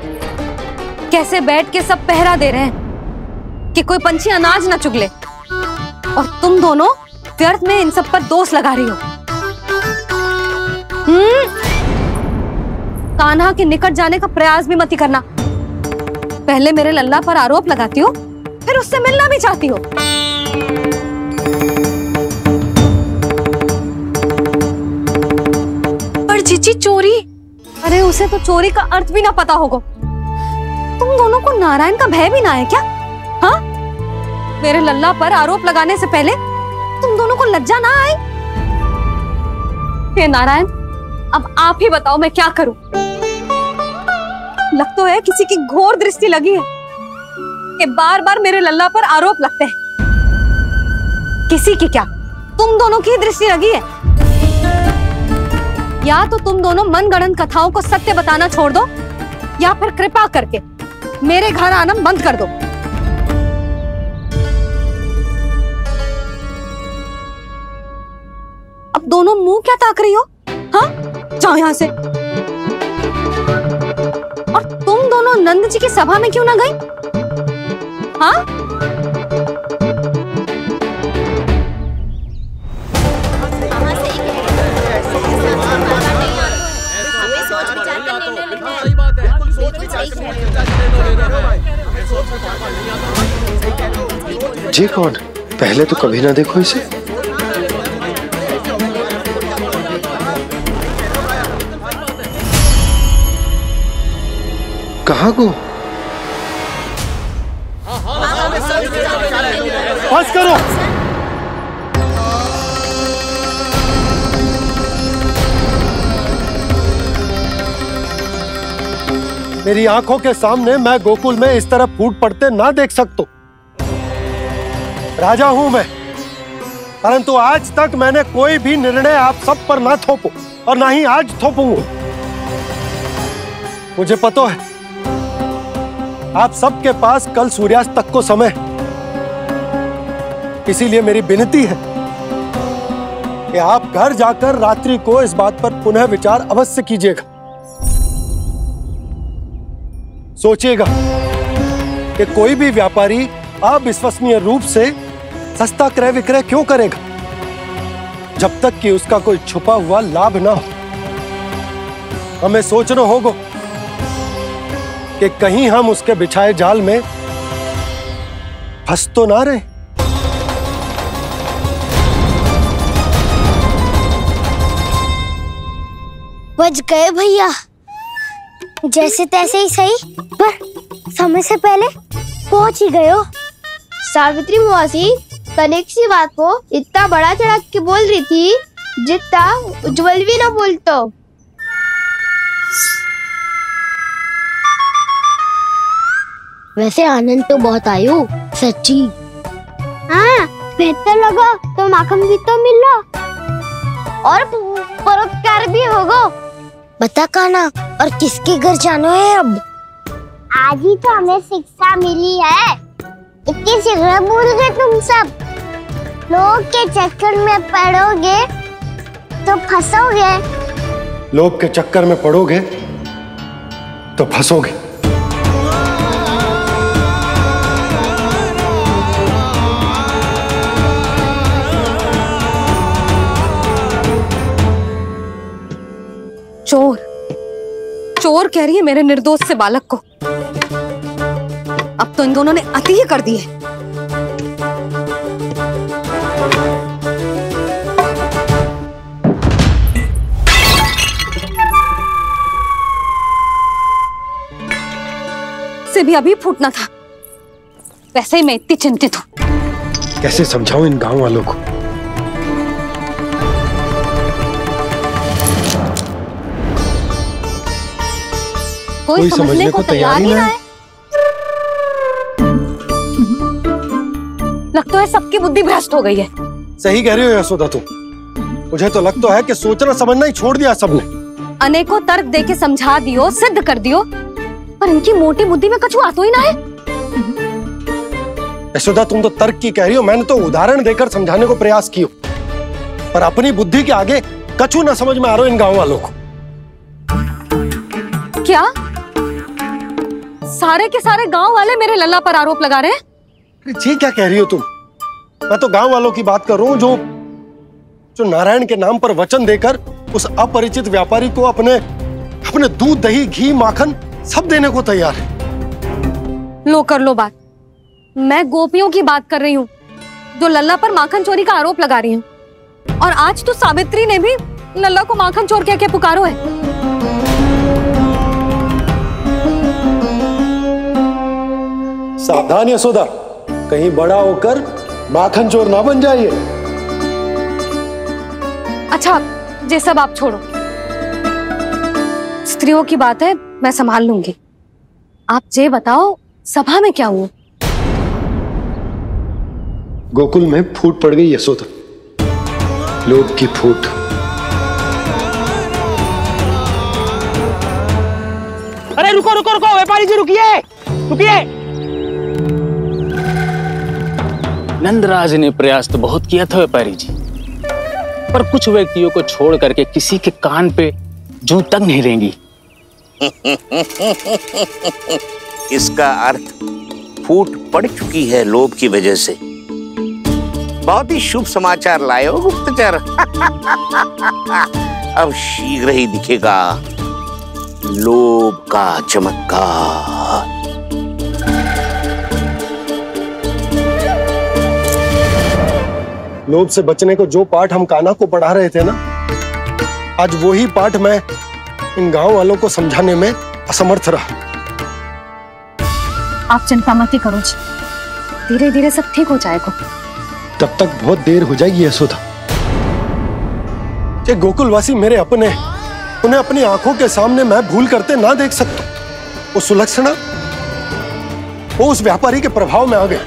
कैसे बैठ के सब पहरा दे रहे हैं कि कोई पंछी अनाज ना चुगले, और तुम दोनों व्यर्थ में इन सब पर दोष लगा रही हो। कान्हा के निकट जाने का प्रयास भी मत ही करना। पहले मेरे लल्ला पर आरोप लगाती हो, फिर उससे मिलना भी चाहती हो। पर जीजी चोरी? अरे उसे तो चोरी का अर्थ भी ना पता होगा। तुम दोनों को नारायण का भय भी ना है क्या? हाँ, मेरे लल्ला पर आरोप लगाने से पहले तुम दोनों को लज्जा ना आई? हे नारायण, अब आप ही बताओ मैं क्या करूं? लग तो है किसी की घोर दृष्टि लगी है कि बार बार मेरे लल्ला पर आरोप लगते हैं। किसी की क्या, तुम दोनों की दृष्टि लगी है। या तो तुम दोनों मनगढ़ंत कथाओं को सत्य बताना छोड़ दो, या फिर कृपा करके मेरे घर आना बंद कर दो। अब दोनों मुंह क्या ताक रही हो? हाँ, जाओ यहां से। और तुम दोनों नंद जी की सभा में क्यों ना गई? हाँ, हमें सोच विचार ये कौन? पहले तो कभी ना देखो इसे। कहाँ को? बस करो। मेरी आंखों के सामने मैं गोकुल में इस तरह फूट पड़ते ना देख सकता। राजा हूं मैं, परंतु आज तक मैंने कोई भी निर्णय आप सब पर ना थोपो और ना ही आज थोपूंगा। मुझे पता है आप सबके पास कल सूर्यास्त तक को समय, इसीलिए मेरी विनती है कि आप घर जाकर रात्रि को इस बात पर पुनः विचार अवश्य कीजिएगा। सोचिएगा कि कोई भी व्यापारी अविश्वसनीय रूप से सस्ता क्रय विक्रय क्यों करेगा जब तक कि उसका कोई छुपा हुआ लाभ ना हो। हमें सोचना होगा कि कहीं हम उसके बिछाए जाल में फंस तो ना रहे। बच गए भैया, जैसे तैसे ही सही, पर समय से पहले पहुंच ही गए हो। सावित्री मौसी कनेक सी बात को इतना बड़ा चढ़ा के बोल रही थी जितना उज्जवल भी ना बोलतो। वैसे आनंद तो बहुत आयो, सच्ची। हाँ, बेहतर लगा तो माखन भी तो मिल रहा और परोपकार भी होगा। बता काना, और किसके घर जाना है अब? आज ही तो हमें शिक्षा मिली है, इतनी शीघ्र भूल गए तुम सब। लोग के चक्कर में पड़ोगे तो फंसोगे। लोग के चक्कर में पड़ोगे तो फंसोगे। चोर चोर कह रही है मेरे निर्दोष से बालक को। अब तो इन दोनों ने अति ही कर दी है। से भी अभी फूटना था। वैसे ही मैं इतनी चिंतित हूं। कैसे समझाऊं इन गांव वालों को? कोई समझने को तैयार ही ना है। लगता है सबकी बुद्धि भ्रष्ट हो गई है। सही कह रही हो यशोदा तुम। मुझे तो लगता है कि सोचना समझना ही छोड़ दिया सबने। अनेकों तर्क देके समझा दियो, सिद्ध कर दियो, पर इनकी मोटी बुद्धि में कछु आता ही ना है। यशोदा तुम तो तर्क की कह रही हो, मैंने तो उदाहरण देकर समझाने को प्रयास किया, पर अपनी बुद्धि के आगे कछु ना समझ में आ रहा इन गांव वालों को। क्या सारे के सारे गांव वाले मेरे लल्ला पर आरोप लगा रहे हैं? जी क्या कह रही हो तुम? मैं तो गांव वालों की बात कर रहा हूं जो नारायण के नाम पर वचन देकर उस अपरिचित व्यापारी को अपने दूध दही घी माखन सब देने को तैयार है। लो कर लो बात। मैं गोपियों की बात कर रही हूँ जो लल्ला पर माखन चोरी का आरोप लगा रही हैं। और आज तो सावित्री ने भी लल्ला को माखन चोर कह के पुकारो है। सावधान यशोदा, कहीं बड़ा होकर माखन चोर ना बन जाइए। अच्छा, ये सब आप छोड़ो। स्त्रियों की बात है, मैं संभाल लूंगी। आप ये बताओ सभा में क्या हुआ? गोकुल में फूट पड़ गई यशोदा, लोभ की फूट। अरे रुको रुको रुको, व्यापारी जी रुकिए रुकिए। नंदराज ने प्रयास तो बहुत किया था व्यापारी जी, पर कुछ व्यक्तियों को छोड़ करके किसी के कान पे जूं तक नहीं रेंगी। इसका अर्थ फूट पड़ चुकी है लोभ की वजह से। बहुत ही शुभ समाचार लाए हो गुप्तचर। अब शीघ्र ही दिखेगा लोभ का चमत्कार। लोभ से बचने को जो पाठ हम कान्हा को पढ़ा रहे थे ना, आज वही पाठ मैं इन गांव वालों को समझाने में असमर्थ रहा। आप चिंता मत करो जी, धीरे धीरे सब ठीक हो जाएगा। तब तक बहुत देर हो जाएगी यशोदा। ये गोकुलवासी मेरे अपने, उन्हें अपनी आंखों के सामने मैं भूल करते ना देख सकता। वो सुलक्षणा, वो उस व्यापारी के प्रभाव में आ गए,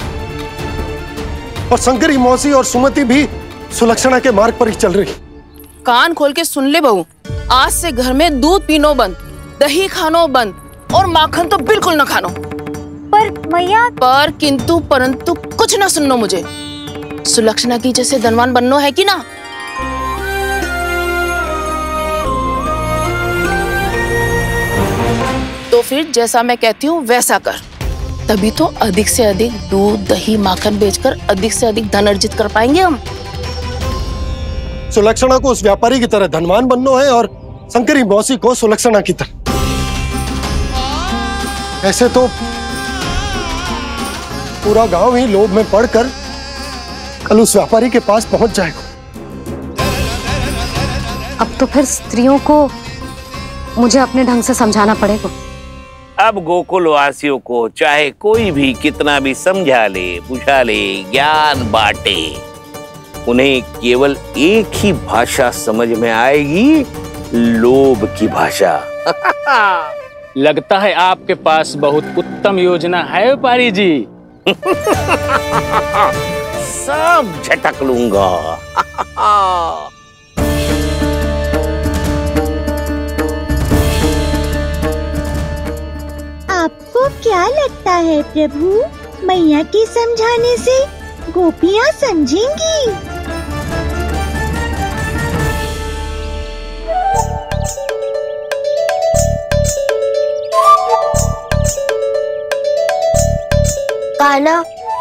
और शंकरी मौसी और सुमति भी सुलक्षणा के मार्ग पर ही चल रही। कान खोल के सुन ले बहू, आज से घर में दूध पीनो बंद, दही खानो बंद, और माखन तो बिल्कुल न खानो। पर मैया, पर किंतु परंतु कुछ ना सुननो मुझे। सुलक्षणा की जैसे धनवान बननो है कि ना? तो फिर जैसा मैं कहती हूँ वैसा कर, तभी तो अधिक से अधिक दूध दही माखन बेचकर अधिक से अधिक धन अर्जित कर पाएंगे हम। सुलक्षणा को उस व्यापारी की तरह धनवान बनना है और शंकरी मौसी को सुलक्षणा की तरह। ऐसे तो पूरा गांव ही लोभ में पड़कर कल उस व्यापारी के पास पहुंच जाएगा। अब तो फिर स्त्रियों को मुझे अपने ढंग से समझाना पड़ेगा। अब गोकुल वासियों को चाहे कोई भी कितना भी समझा ले, बुझा ले, ज्ञान बांटे, उन्हें केवल एक ही भाषा समझ में आएगी, लोभ की भाषा। लगता है आपके पास बहुत उत्तम योजना है व्यापारी जी। सब झटक लूंगा। आपको क्या लगता है प्रभु, मैया के समझाने से गोपियाँ समझेंगी? कान्हा,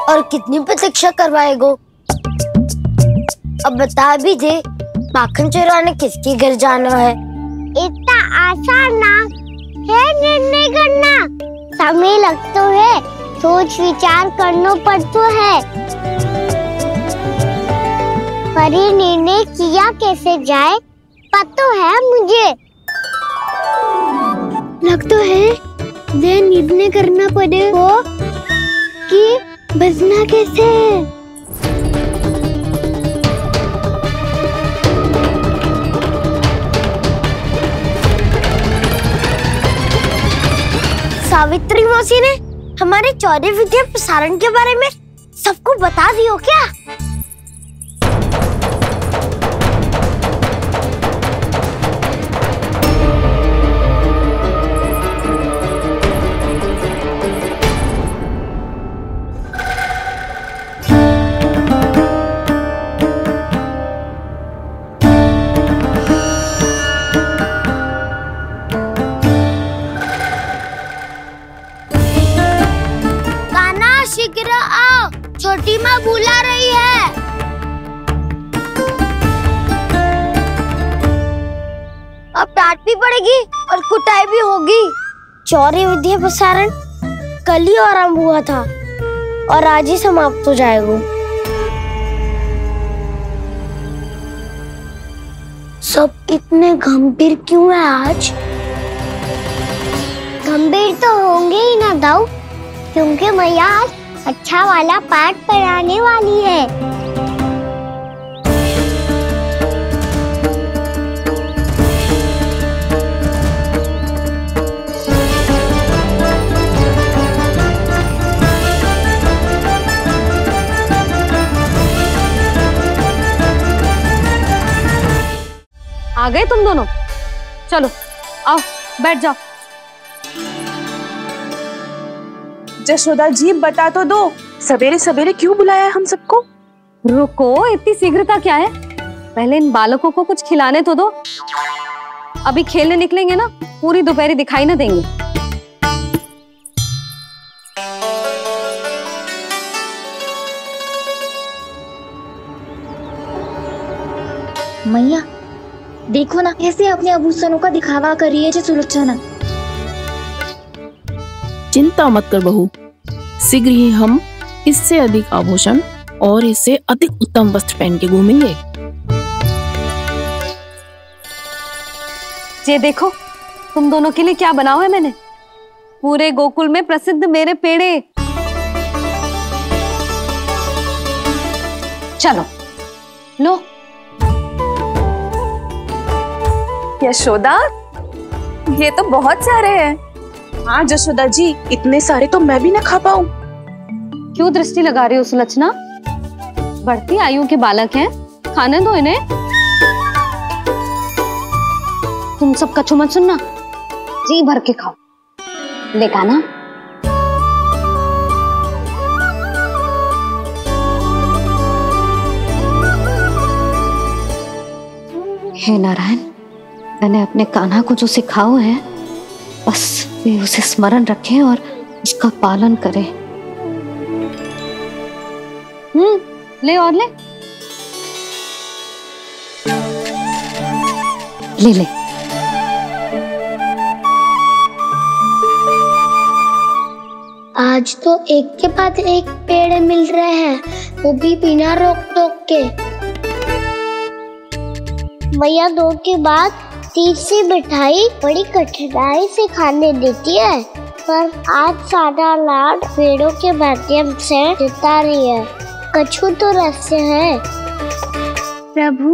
और कितनी प्रतीक्षा करवाएगो? अब बता भी दे, माखन चुराने किसके घर जाना है? इतना आसान ना है निर्णय करना, समय लगता है, सोच विचार करना पड़ता है। पर ये निर्णय किया कैसे जाए पता है मुझे। लगता है वे निर्णय करना पड़ेगा कि बचना कैसे है। सावित्री मौसी ने हमारे चौर्य विद्या प्रसारण के बारे में सबको बता दियो क्या? शीघ्र आओ, छोटी माँ बुला रही है। अब डांट भी पड़ेगी और कुटाई भी होगी। चौर्य विद्या प्रसारण कल ही आरंभ हुआ था और आज ही समाप्त हो जाएगा। सब इतने गंभीर क्यों है आज? गंभीर तो होंगे ही ना दाऊ, क्योंकि मैया आज अच्छा वाला पाठ पढ़ाने वाली है। आ गए तुम दोनों? चलो आओ बैठ जाओ। यशोदा जी बता तो दो, सवेरे सवेरे क्यों बुलाया है हम सबको? रुको, इतनी शीघ्रता क्या है? पहले इन बालकों को कुछ खिलाने तो दो। अभी खेलने निकलेंगे ना, पूरी दोपहर दिखाई ना देंगे। मैया देखो ना, कैसे अपने आभूषणों का दिखावा कर रही है जो सुलक्षणा। चिंता मत कर बहू, शीघ्र ही हम इससे अधिक आभूषण और इससे अधिक उत्तम वस्त्र पहन के घूमेंगे। ये देखो तुम दोनों के लिए क्या बनाओ है मैंने। पूरे गोकुल में प्रसिद्ध मेरे पेड़े। चलो लो। यशोदा, ये तो बहुत सारे हैं। हाँ यशोदा जी, इतने सारे तो मैं भी ना खा पाऊं। क्यों दृष्टि लगा रही हो सुलक्षणा? बढ़ती आयु के बालक हैं, खाने दो इन्हें। तुम सब कछु मत सुनना, जी भर के खाओ। लेगा ना? हे नारायण, मैंने अपने कान्हा को जो सिखाओ है बस वे उसे स्मरण रखें और उसका पालन करें। ले और ले ले ले। आज तो एक के बाद एक पेड़ मिल रहे हैं, वो भी बिना रोक टोक के। मैया 2 के बाद तीसरी मिठाई बड़ी कठिनाई से खाने देती है, पर आज सादा लाड पेड़ों के माध्यम से जिता रही है। कछु तो रहस्य है। प्रभु,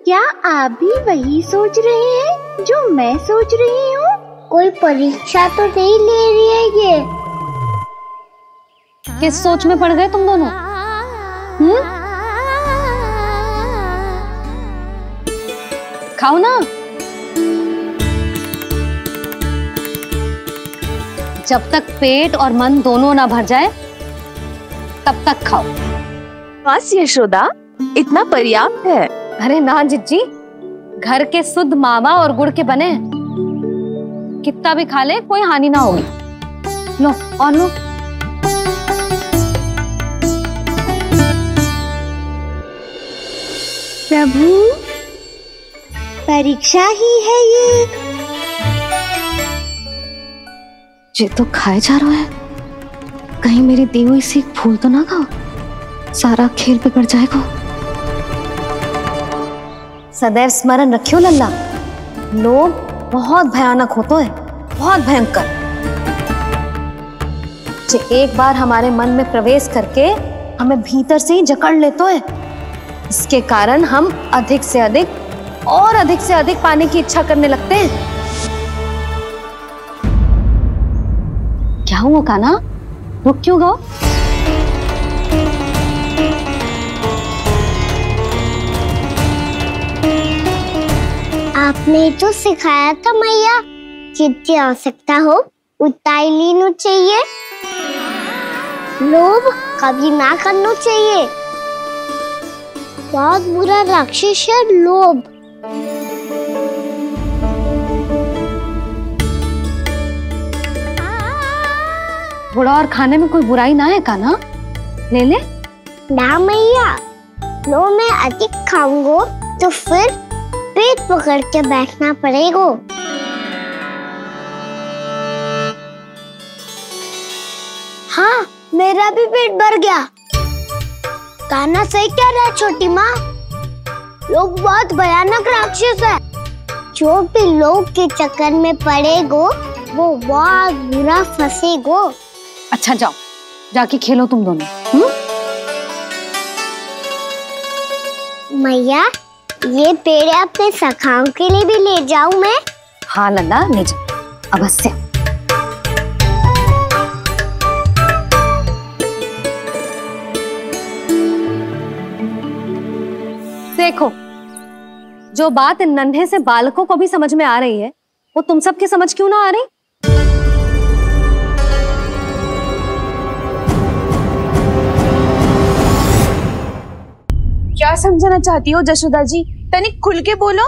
क्या आप भी वही सोच रहे हैं जो मैं सोच रही हूँ? कोई परीक्षा तो नहीं ले रही है ये? किस सोच में पड़ गए तुम दोनों? खाओ ना। जब तक पेट और मन दोनों ना भर जाए तब तक खाओ। बस यशोदा, इतना पर्याप्त है। अरे ना जिज्जी, घर के शुद्ध मावा और गुड़ के बने, कितना भी खा ले कोई हानि ना होगी। लो और लो। प्रभु, परीक्षा ही है ये तो खाए जा रहा है। कहीं मेरी दी हुई सीख फूल तो ना खाओ, सारा खेल बिगड़ जाएगा। सदैव स्मरण रखियो लल्ला, लोभ बहुत भयानक होता है, बहुत भयंकर। जो एक बार हमारे मन में प्रवेश करके हमें भीतर से ही जकड़ लेता है, इसके कारण हम अधिक से अधिक और अधिक से अधिक पाने की इच्छा करने लगते हैं। क्या हुआ कान्हा, रुक क्यों गए? आपने तो सिखाया था मैया, जितनी आवश्यकता हो उतना ही लेना चाहिए, लोभ कभी ना करना चाहिए। बहुत बुरा राक्षस है लोभ। बुरा और खाने में कोई बुराई ना है कान्हा, ले ले। ना मैया, लो मैं अधिक खाऊंगा तो फिर पेट पकड़ के बैठना पड़ेगा। हाँ, मेरा भी पेट भर गया। कान्हा सही कह रहा है छोटी माँ, लोग बहुत भयानक राक्षस है। जो भी लोग के चक्कर में पड़ेगो वो बहुत बुरा फंसेगो। अच्छा जाओ, जाके खेलो तुम दोनों। मैया, ये पेड़ अपने सखाओं के लिए भी ले जाऊं मैं? हाँ लल्ला, ले जाओ अवश्य। देखो, जो बात इन नन्हे से बालकों को भी समझ में आ रही है, वो तुम सबकी समझ क्यों ना आ रही? क्या समझाना चाहती हो यशोदा जी? तनिक खुल के बोलो।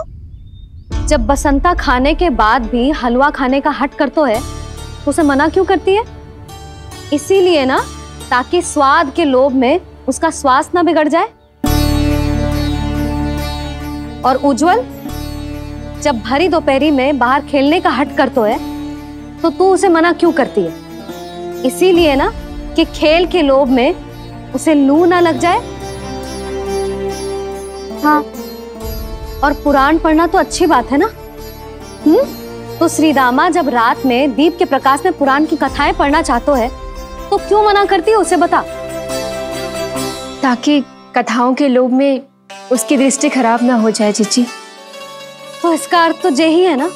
जब बसंता खाने के बाद भी हलवा खाने का हट करतो है तो उसे मना क्यों करती है? इसीलिए ना, ताकि स्वाद के लोभ में उसका स्वास्थ्य ना बिगड़ जाए। और उज्जवल, जब भरी दोपहरी में बाहर खेलने का हट करतो है तो तू उसे मना क्यों करती है? इसीलिए ना कि खेल के लोभ में उसे लू ना लग जाए। हाँ, और पुराण पढ़ना तो अच्छी बात है ना। तो श्रीदामा जब रात में दीप के प्रकाश में पुराण की कथाएं पढ़ना चाहते है तो क्यों मना करती है, उसे बता। ताकि कथाओं के लोभ में उसकी दृष्टि खराब ना हो जाए जीजी। तो इसका अर्थ तो यही है ना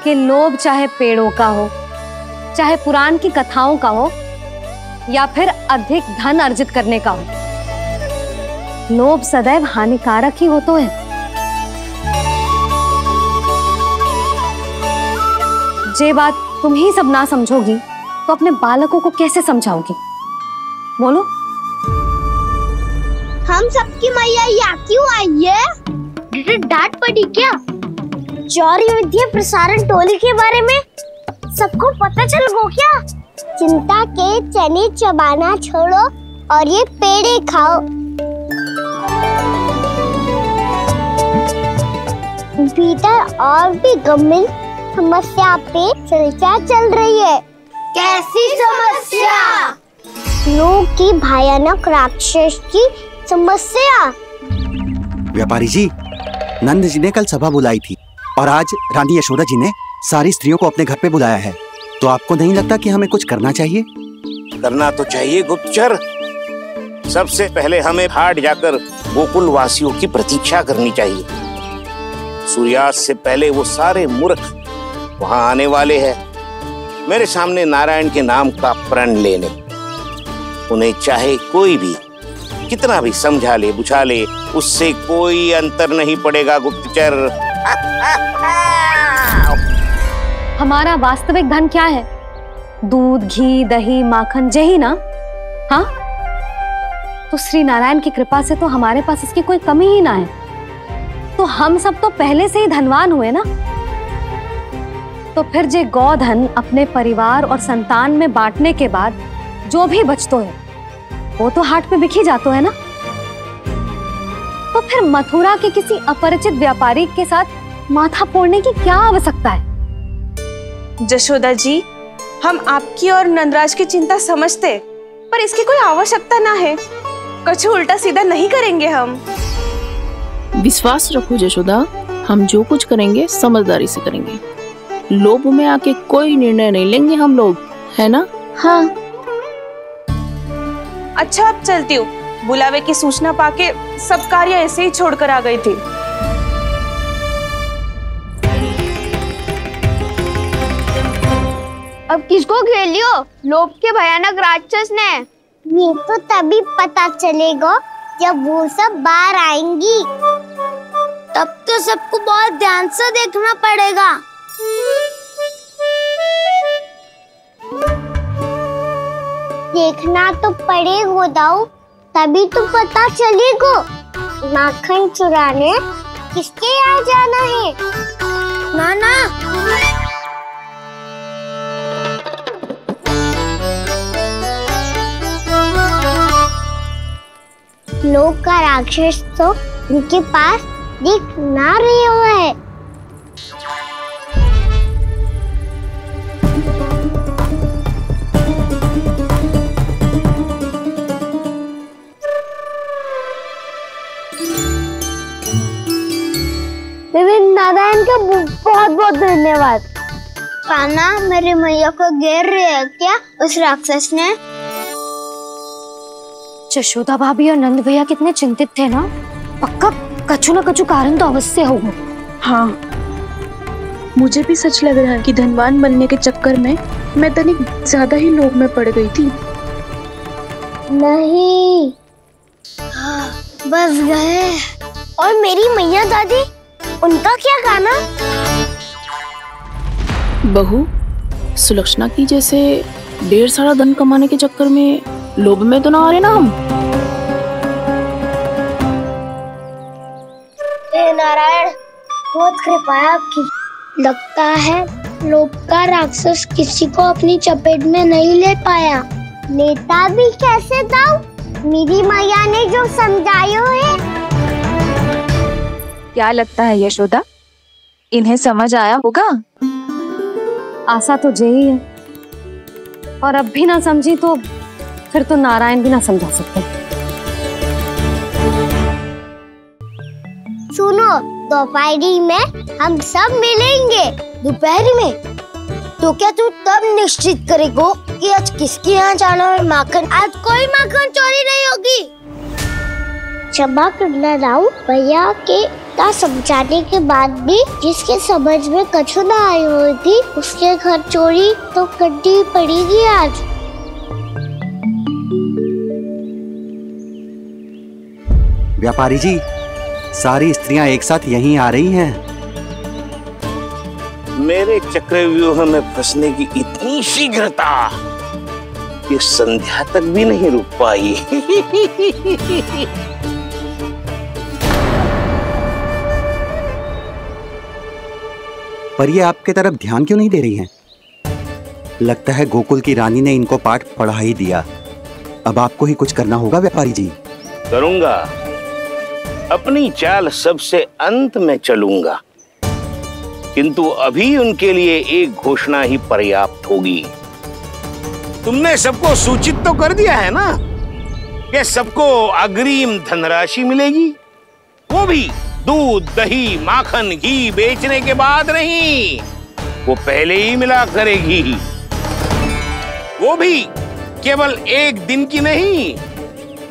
कि लोभ चाहे पेड़ों का हो, चाहे पुराण की कथाओं का हो, या फिर अधिक धन अर्जित करने का हो, लोभ सदैव हानिकारक ही होता है। जे बात तुम ही सब ना समझोगी तो अपने बालकों को कैसे समझाओगी? बोलो। हम सबकी मैया यहाँ क्यों आई है? डांट पड़ी क्या? चौरी विद्या प्रसारण टोली के बारे में सबको पता चल गो क्या? चिंता के चने चबाना छोड़ो और ये पेड़े खाओ। भीतर और भी गंभीर समस्या पे चर्चा चल रही है। कैसी समस्या? लोग की भयानक राक्षस की समस्या। व्यापारी जी, नंद जी ने कल सभा बुलाई थी और आज रानी यशोदा जी ने सारी स्त्रियों को अपने घर पे बुलाया है। तो आपको नहीं लगता कि हमें कुछ करना चाहिए? करना तो चाहिए गुप्तचर। सबसे पहले हमें हाट जाकर गोकुल वासियों की प्रतीक्षा करनी चाहिए। सूर्यास्त से पहले वो सारे मूर्ख वहां आने वाले हैं, मेरे सामने नारायण के नाम का प्रण लेने। उन्हें चाहे कोई भी कितना भी समझा ले बुझा ले, उससे कोई अंतर नहीं पड़ेगा गुप्तचर। हमारा वास्तविक धन क्या है? दूध, घी, दही, माखन, यही ना? हाँ, तो श्री नारायण की कृपा से तो हमारे पास इसकी कोई कमी ही ना है। तो हम सब तो पहले से ही धनवान हुए ना। तो फिर जे गोधन अपने परिवार और संतान में बांटने के बाद जो भी बचतो है वो तो हाट में बिखी जातो है ना। तो फिर मथुरा के किसी अपरिचित व्यापारी के साथ माथा फोड़ने की क्या आवश्यकता है? जशोदा जी, हम आपकी और नंदराज की चिंता समझते, पर इसकी कोई आवश्यकता ना है। कुछ उल्टा सीधा नहीं करेंगे हम। विश्वास रखो जशोदा, हम जो कुछ करेंगे समझदारी से करेंगे। लोभ में आके कोई निर्णय नहीं लेंगे हम लोग, है ना? हाँ। अच्छा, अब चलती हूँ। बुलावे की सूचना पाके सब कार्य ऐसे ही छोड़कर आ गई थी। अब किसको घेर लियो? लोभ के भयानक राक्षस ने। ये तो तभी पता चलेगा जब वो सब बाहर आएंगी। तब तो सबको बहुत ध्यान से देखना पड़ेगा। देखना तो पड़ेगा दाऊ, तभी तो पता चलेगा माखन चुराने किसके यहाँ जाना है। नाना, लोग का राक्षस तो उनके पास दिख ना रहे हुआ है। नारायण का बहुत बहुत धन्यवाद। कान्हा, मेरे मैया को घेर रहे है क्या उस राक्षस ने? यशोदा भाभी और नंद भैया कितने चिंतित थे ना। पक्का कछु न कछु कारण तो अवश्य होगा। हाँ, मुझे भी सच लग रहा है कि धनवान बनने के चक्कर में मैं तनिक ज्यादा ही लोभ में पड़ गई थी। नहीं, बस गए। और मेरी मैया दादी, उनका क्या गाना? बहू, सुलक्षणा की जैसे ढेर सारा धन कमाने के चक्कर में लोभ में तो ना आ रहे ना हम। हे नारायण, बहुत कृपा है आपकी। लगता है लोभ का राक्षस किसी को अपनी चपेट में नहीं ले पाया। लेता भी कैसे दाऊ? मेरी मैया ने जो समझायो है। क्या लगता है यशोदा, इन्हें समझ आया होगा? आशा तो यही है, और अब भी ना समझी तो फिर तो नारायण भी ना समझा सकते। दोपहरी में हम सब मिलेंगे। दोपहरी में? तो क्या तू तब निश्चित करेगा कि आज किसके यहाँ जाना है माखन? आज कोई माखन चोरी नहीं होगी। क्षमा करना राव, भैया के का समझाने के बाद भी जिसके समझ में कछु ना आई होगी उसके घर चोरी तो करनी पड़ेगी आज। व्यापारी जी, सारी स्त्रियां एक साथ यहीं आ रही हैं। मेरे चक्रव्यूह में फंसने की इतनी शीघ्रता कि संध्या तक भी नहीं रुक पाई। पर ये आपके तरफ ध्यान क्यों नहीं दे रही हैं? लगता है गोकुल की रानी ने इनको पाठ पढ़ा ही दिया। अब आपको ही कुछ करना होगा व्यापारी जी। करूंगा, अपनी चाल सबसे अंत में चलूंगा, किंतु अभी उनके लिए एक घोषणा ही पर्याप्त होगी। तुमने सबको सूचित तो कर दिया है ना कि सबको अग्रिम धनराशि मिलेगी, वो भी दूध, दही, माखन, घी बेचने के बाद नहीं, वो पहले ही मिला करेगी। वो भी केवल एक दिन की नहीं,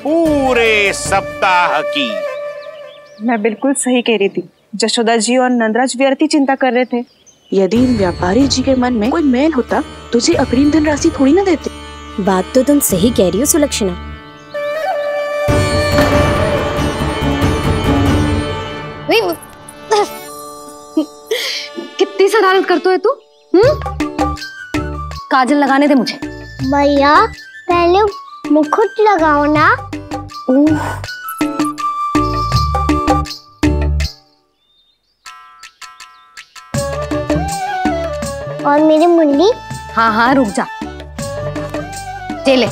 पूरे सप्ताह की। मैं बिल्कुल सही कह रही थी। जशोदा जी और नंदराज व्यर्थ ही चिंता कर रहे थे। यदि इन व्यापारी जी के मन में कोई मैल होता तुझे अग्रिम धनराशि थोड़ी ना देते। बात तो तुम सही कह रही हो सुलक्षणा। कितनी शरारत करते हो तू? काजल लगाने दे मुझे। भैया पहले मुकुट लगाओ ना। और मेरी मुरली? हाँ हाँ रुक जा। ले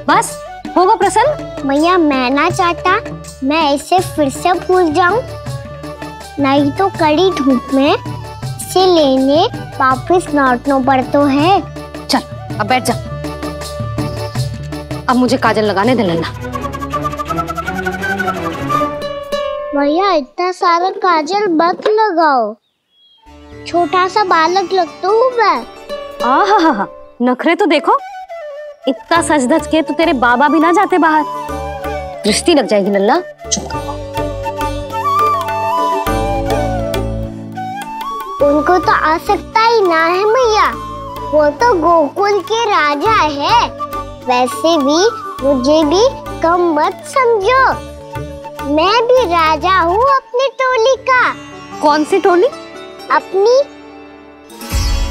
बस होगा प्रसन्न। भैया मैं ना चाहता मैं ऐसे फिर से भूल जाऊं, नहीं तो कड़ी धूप में इसे लेने वापस लौटना पड़ता है। चल अब बैठ जा। अब मुझे काजल लगाने दे लेना। भैया इतना सारा काजल मत लगाओ, छोटा सा बालक लगता हूँ मैं। आहा, नखरे तो देखो। इतना सज धज के तो तेरे बाबा भी ना जाते बाहर, दृष्टि लग जाएगी लल्ला। उनको तो आ सकता ही ना है भैया, वो तो गोकुल के राजा है। वैसे भी मुझे भी कम मत समझो, मैं भी राजा हूँ अपनी टोली का। कौन सी टोली? अपनी।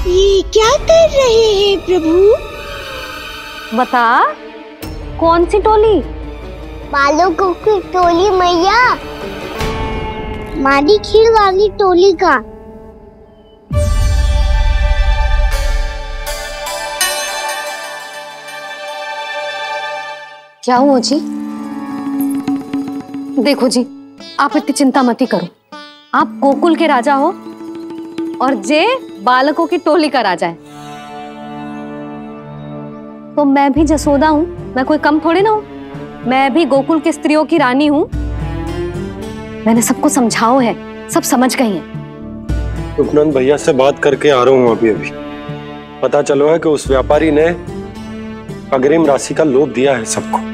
ये क्या कर रहे हैं प्रभु? बता, कौन सी टोली? बालकों की टोली मैया, मारी खीर वाली टोली का। क्या हुआ जी? देखो जी, आप इतनी चिंता मत करो। आप गोकुल के राजा हो और जे बालकों की टोली का राजा है, तो मैं भी जसोदा हूँ। मैं कोई कम थोड़ी ना हूँ, मैं भी गोकुल की स्त्रियों की रानी हूँ। मैंने सबको समझाओ है, सब समझ गई हैं। उपनंद भैया से बात करके आ रहा हूँ अभी। पता चलो है कि उस व्यापारी ने अग्रिम राशि का लोभ दिया है सबको।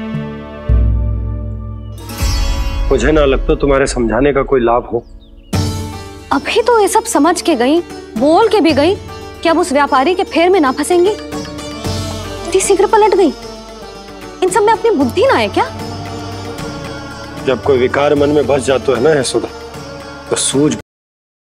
मुझे ना लगता तुम्हारे समझाने का कोई लाभ हो। अभी तो ये सब समझ के गई, बोल के भी गई कि अब उस व्यापारी के फेर में ना फंसेंगी। इतनी शीघ्र पलट गई। इन सब में अपनी बुद्धि ना है क्या? जब कोई विकार मन में बस जाता है ना यशोदा, तो सूझ